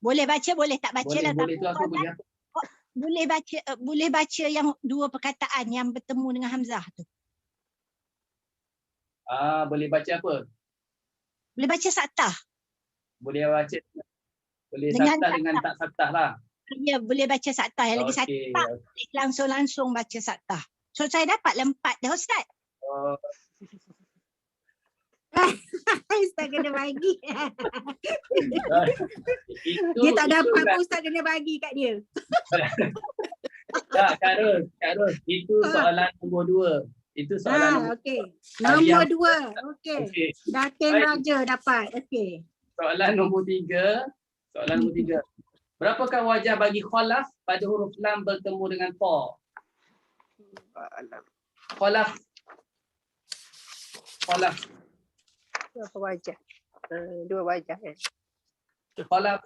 Speaker 5: Boleh baca, boleh tak baca lah.
Speaker 1: Boleh tu apa boleh apa?
Speaker 5: Boleh baca yang 2 perkataan yang bertemu dengan hamzah tu.
Speaker 1: Boleh baca apa?
Speaker 5: Boleh baca saktah.
Speaker 1: Boleh baca. Boleh
Speaker 5: Dengan
Speaker 1: saktah dengan tak saktah lah.
Speaker 5: Ya, boleh baca saktah. Yang lagi satu tak boleh langsung baca saktah. So saya dapat 4 dah Ustaz.
Speaker 2: Ustaz kena bagi. Dia tak dapat apa Ustaz kena bagi kat dia.
Speaker 1: Tak, Kak Ros. Itu soalan nombor 2. Itu soalan nombor 2.
Speaker 2: Okey. Nombor 2. Okey. Datin Raja dapat. Okey.
Speaker 1: Soalan nombor 3. Soalan nombor 3. Berapakah wajah bagi khalaf pada huruf lam bertemu dengan ta? Khalaf. Khalaf.
Speaker 3: Berapa wajah? 2 wajah kan?
Speaker 1: Khalaf.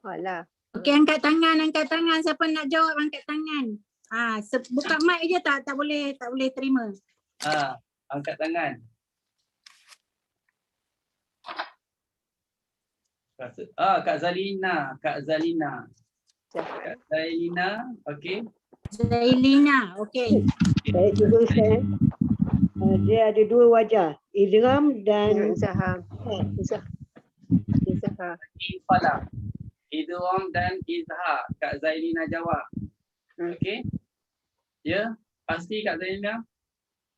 Speaker 3: Alah.
Speaker 2: Okey, angkat tangan. Siapa nak jawab angkat tangan. Buka mic je tak boleh terima.
Speaker 1: Angkat tangan. Kak Zalina. Okey.
Speaker 2: Zailina, okey.
Speaker 10: Saya cuba Ustaz. Dia ada 2 wajah, idgham dan
Speaker 3: Izhar.
Speaker 1: Ifala. Idgham dan izhar. Kak Zailina jawab. Okey. Ya, pasti Kak Zailina?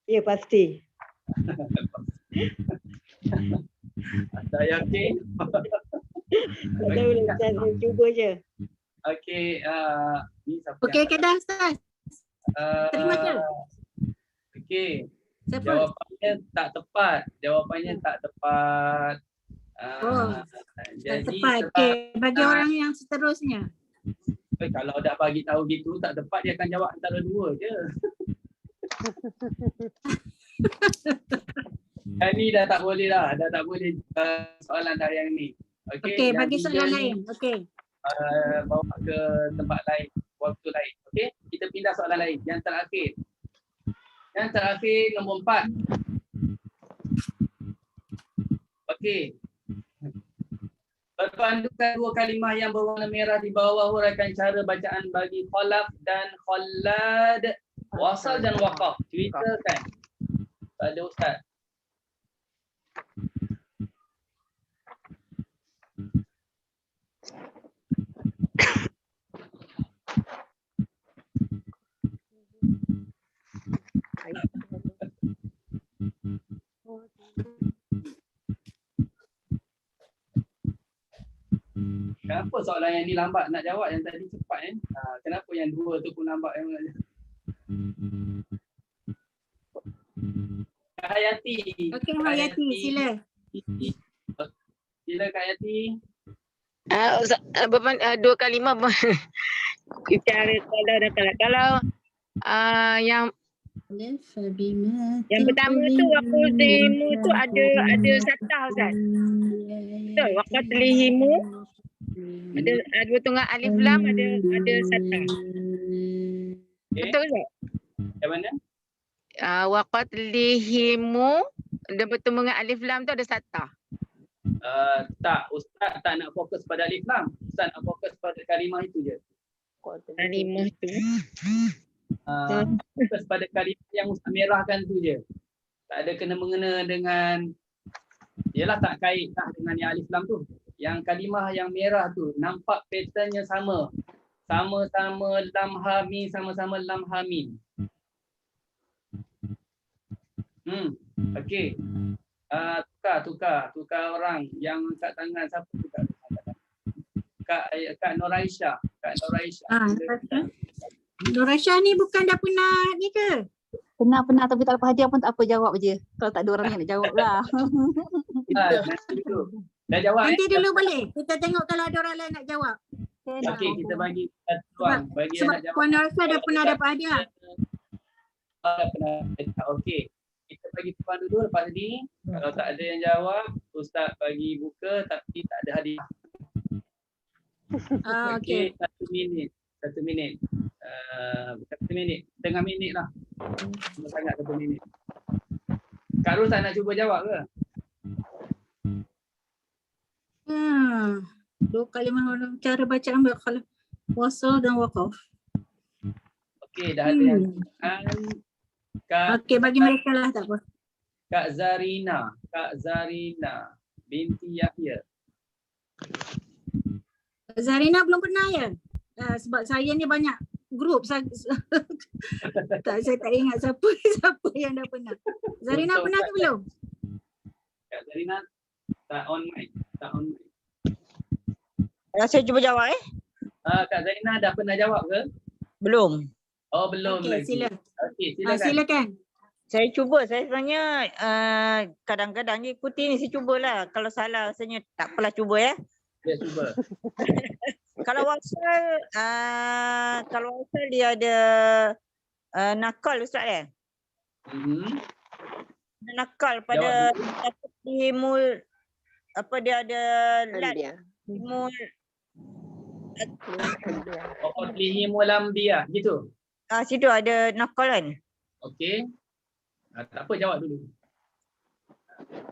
Speaker 10: ya pasti.
Speaker 1: Tak yakin?
Speaker 10: Tak tahu lah Ustaz, saya cuba je.
Speaker 1: Okey, ni siapa?
Speaker 2: Okey, dah Ustaz. Terima je.
Speaker 1: Okey.
Speaker 2: Siapa?
Speaker 1: Jawapannya tak tepat.
Speaker 2: Tak tepat. Okey, bagi orang yang seterusnya.
Speaker 1: Kalau dah bagi tahu gitu tak tepat, dia akan jawab antara 2 je. Ni dah tak boleh lah. Dah tak boleh soalan dah yang ni.
Speaker 2: Okey, bagi soalan lain. Okey.
Speaker 1: Bawa ke tempat lain, waktu lain. Okey, kita pindah soalan lain. Yang terakhir nombor 4. Okey. Berpandukan 2 kalimah yang berwarna merah di bawah, huraikan cara bacaan bagi khalaf dan khallad, wasal dan waqaf. Ceritakan pada Ustaz. Kenapa soalan yang ni lambat nak jawab, yang tadi cepat kenapa yang 2 tu pun lambat yang nak jawab? Kak Hayati.
Speaker 2: Okey, Hayati, sila.
Speaker 1: Sila Kak Hayati.
Speaker 11: 2 kalimah cara kalau dan kalau yang pertama tu waqatlihimu tu ada satah Ustaz. Betul, waqatlihimu ada 2 tunggal alif lam, ada satah. Betul Ustaz?
Speaker 1: Yang mana?
Speaker 11: Waqatlihimu dan bertemu dengan alif lam tu ada satah.
Speaker 1: Tak, Ustaz tak nak fokus pada alif lam. Ustaz nak fokus pada kalimah itu je.
Speaker 11: Kalimah tu.
Speaker 1: Fokus pada kalimah yang Ustaz merahkan tu je. Tak ada kena-mengena dengan, yelah tak kait tak dengan yang alif lam tu. Yang kalimah yang merah tu nampak patternnya sama. Sama-sama lam ha mim, sama-sama lam ha mim. Okey. Tukar orang yang angkat tangan. Siapa tukar? Kak Nur Aisyah.
Speaker 2: Nur Aisyah ni bukan dah pernah ni ke?
Speaker 12: Pernah tapi tak dapat hadiah pun tak apa, jawab je. Kalau tak ada orang yang nak jawab lah.
Speaker 1: Nanti dulu. Dah jawab.
Speaker 2: Nanti dulu boleh. Kita tengok kalau ada orang lain nak jawab.
Speaker 1: Okey, kita bagi ruang bagi yang nak jawab.
Speaker 2: Puan Nur Aisyah dah pernah dapat hadiah.
Speaker 1: Okey. Kita bagi puan dulu lepas ni. Kalau tak ada yang jawab, Ustaz bagi buka tapi tak ada hadiah. Okey, 1 minit. 1 minit. Bukan 1 minit. Setengah minit lah. Cuma sangat 1 minit. Kak Rosa nak cuba jawab ke?
Speaker 2: 2 kalimah cara bacaan berkhalaf, wasal dan waqaf.
Speaker 1: Okey, dah ada yang
Speaker 2: Okey, bagi mereka lah, tak apa.
Speaker 1: Kak Zarina binti Yahya.
Speaker 2: Zarina belum pernah ya? Sebab saya ni banyak grup. Saya tak ingat siapa yang dah pernah. Zarina pernah ke belum?
Speaker 1: Kak Zarina tak on mic.
Speaker 3: Saya cuba jawab
Speaker 1: Kak Zarina dah pernah jawab ke?
Speaker 3: Belum.
Speaker 1: Oh, belum
Speaker 2: lagi.
Speaker 1: Okey, silakan.
Speaker 2: Silakan.
Speaker 13: Saya cuba, saya sebenarnya kadang-kadang je ikuti ni, saya cubalah. Kalau salah rasanya tak apalah, cuba ya.
Speaker 1: Ya, cuba.
Speaker 13: Kalau wasal dia ada nakal Ustaz nakal pada himul, apa dia ada lat himul
Speaker 1: Lihimul Anbiya gitu.
Speaker 13: Situ ada nakal kan.
Speaker 1: Okey. Tak apa, jawab dulu.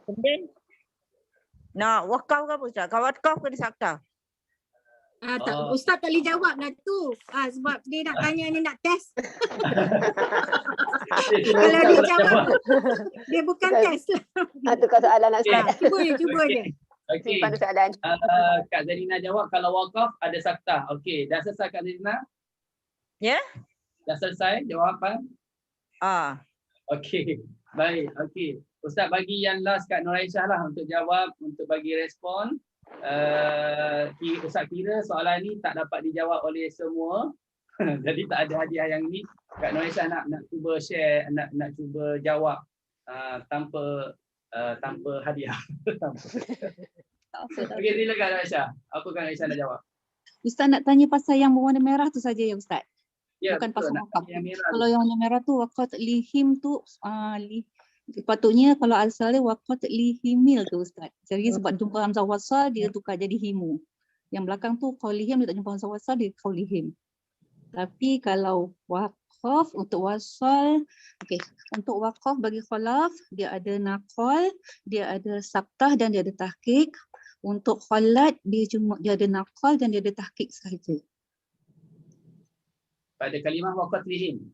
Speaker 13: Kemudian nak wakaf ke apa Ustaz? Kalau wakaf ke sakta?
Speaker 2: Tak, Ustaz tak boleh jawab lah tu. Sebab dia nak tanya ni, nak test. Kalau dia jawab, dia bukan test lah.
Speaker 3: Tukar soalan nak Ustaz.
Speaker 2: Cuba je.
Speaker 1: Okey. Kak Zarina jawab kalau wakaf ada sakta. Okey, dah selesai Kak Zarina?
Speaker 13: Ya?
Speaker 1: Dah selesai jawapan? Okey. Baik, okey. Ustaz bagi yang last Kak Nur Aisyah lah untuk jawab, untuk bagi respon. Ustaz kira soalan ni tak dapat dijawab oleh semua. Jadi tak ada hadiah yang ni. Kak Nur Aisyah nak cuba share, nak cuba jawab tanpa hadiah. Okey, silakan Kak Aisyah. Apa Kak Aisyah nak jawab?
Speaker 12: Ustaz nak tanya pasal yang berwarna merah tu saja ya Ustaz.
Speaker 1: Ya,
Speaker 12: bukan
Speaker 1: betul,
Speaker 12: pasal wakaf. Kalau
Speaker 1: tu.
Speaker 12: yang warna merah tu waqat lihim tu patutnya kalau asal dia waqat lihimil tu Ustaz. Jadi sebab jumpa hamzah wasal dia tukar jadi himu. Yang belakang tu qaulihim dia tak jumpa hamzah wasal dia qaulihim. Tapi kalau waqaf untuk wasal, okey, untuk waqaf bagi khalaf dia ada naqal, dia ada sabtah dan dia ada tahqiq. Untuk khalat dia ada naqal dan dia ada tahqiq sahaja.
Speaker 1: Pada kalimah waqat lihim.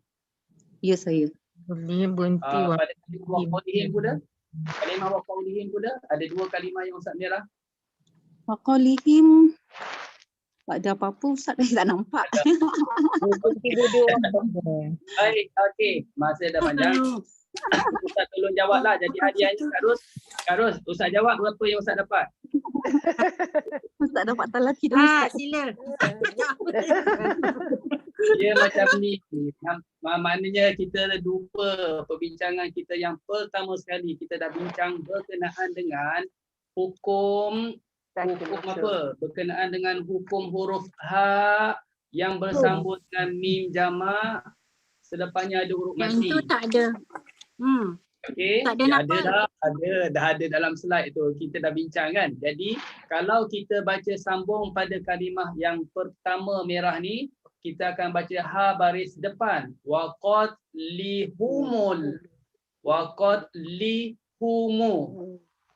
Speaker 12: Ya saya.
Speaker 11: Lihim berhenti.
Speaker 1: Pada kalimah waqat lihim pula. Kalimah waqat lihim pula ada dua kalimah yang Ustaz merah.
Speaker 12: Waqat lihim tak ada apa-apa Ustaz, tak nampak.
Speaker 1: Baik, okey. Masa dah panjang. Ustaz tolong jawablah. Jadi hadiahnya Kak Ros, Ustaz jawab berapa yang Ustaz dapat?
Speaker 12: Ustaz dapat talaki dah Ustaz.
Speaker 2: Sila.
Speaker 1: Dia macam ni. Maknanya kita lupa perbincangan kita yang pertama sekali. Kita dah bincang berkenaan dengan hukum apa? Berkenaan dengan hukum huruf ha yang bersambung dengan mim jamak, selepasnya ada huruf mati.
Speaker 2: Yang tu tak ada.
Speaker 1: Okey,
Speaker 2: tak ada nampak.
Speaker 1: Dah ada dalam slide tu. Kita dah bincang kan. Jadi kalau kita baca sambung pada kalimah yang pertama merah ni, kita akan baca ha baris depan. Waqat lihumul. Waqat lihumu.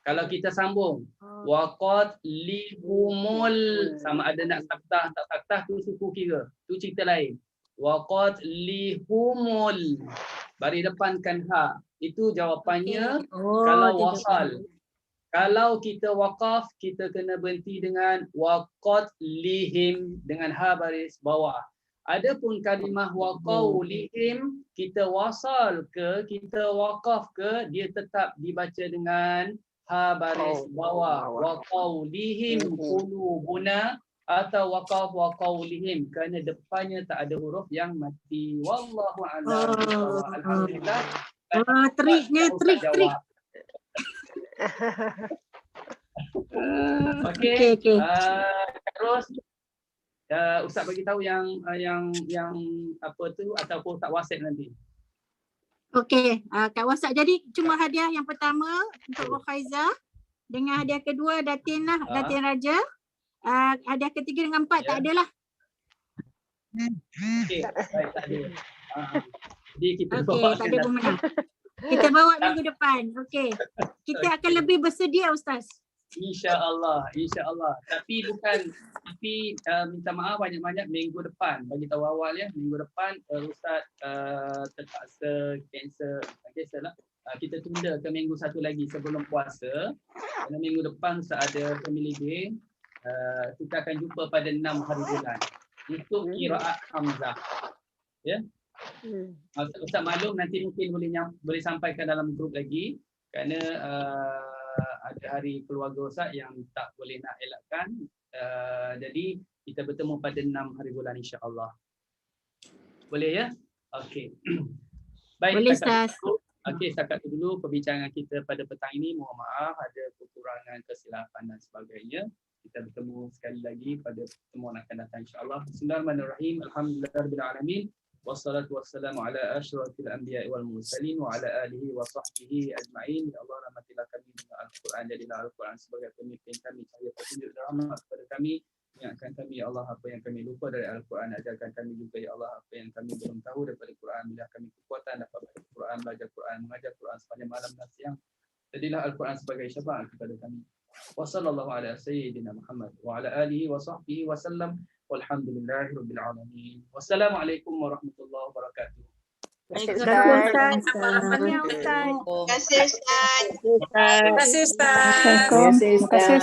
Speaker 1: Kalau kita sambung waqat lihumul, sama ada nak saktah tak saktah tu suku kira. Tu cerita lain. Waqat lihumul. Baris depan kan ha. Itu jawapannya kalau wasal. Kalau kita waqaf, kita kena berhenti dengan waqat lihim dengan ha baris bawah. Adapun kalimah waqau lihim, kita wasal ke, kita waqaf ke, dia tetap dibaca dengan ha baris bawah. Waqau lihim qulubuna atau waqaf waqau lihim kerana depannya tak ada huruf yang mati. Wallahu a'lam. Alhamdulillah.
Speaker 2: Triknya trik.
Speaker 1: Okey. Terus Ustaz bagi tahu yang apa tu ataupun Ustaz WhatsApp nanti.
Speaker 2: Okey, kat WhatsApp. Jadi cuma hadiah yang pertama untuk Rukhaizah, dengan hadiah kedua Datin Raja. Hadiah ketiga dengan 4 tak adalah.
Speaker 1: Okey, baik, tak ada. Jadi kita
Speaker 2: tak ada pemenang. Kita bawa minggu depan. Okey. Kita akan lebih bersedia Ustaz.
Speaker 1: InsyaAllah. Tapi minta maaf banyak-banyak minggu depan. Bagi tahu awal ya, minggu depan Ustaz terpaksa cancel lah. Kita tunda ke minggu satu lagi sebelum puasa. Kerana minggu depan Ustaz ada family day. Kita akan jumpa pada 6 hari bulan. Untuk qiraat Hamzah. Ya. Ustaz maklum nanti mungkin boleh sampaikan dalam grup lagi kerana ada hari keluarga Ustaz yang tak boleh nak elakkan. Jadi kita bertemu pada 6 hari bulan insya-Allah. Boleh ya? Okey. Baik,
Speaker 2: boleh Ustaz.
Speaker 1: Okey, setakat itu dulu perbincangan kita pada petang ini. Mohon maaf ada kekurangan, kesilapan dan sebagainya. Kita bertemu sekali lagi pada pertemuan akan datang insya-Allah. Bismillahirrahmanirrahim. Alhamdulillahirabbil alamin. Wassalatu wassalamu ala asyrafil anbiya'i wal mursalin wa ala alihi wa sahbihi ajma'in. Ya Allah, rahmatilah kami dengan Al-Quran, jadilah Al-Quran sebagai pemimpin kami, cahaya petunjuk dan rahmat kepada kami. Ingatkan kami ya Allah apa yang kami lupa dari Al-Quran, ajarkan kami juga ya Allah apa yang kami belum tahu daripada Al-Quran. Bila kami kekuatan dapat baca Al-Quran, belajar Al-Quran, mengajar Al-Quran sepanjang malam dan siang. Jadilah Al-Quran sebagai syafaat kepada kami. Wa sallallahu ala sayyidina Muhammad wa ala alihi wa sahbihi wa sallam. Walhamdulillahirabbil alamin. Wassalamualaikum warahmatullahi wabarakatuh.
Speaker 3: Waalaikumsalam.
Speaker 2: Terima kasih Ustaz.
Speaker 9: Terima kasih Ustaz.
Speaker 6: Assalamualaikum. Terima kasih.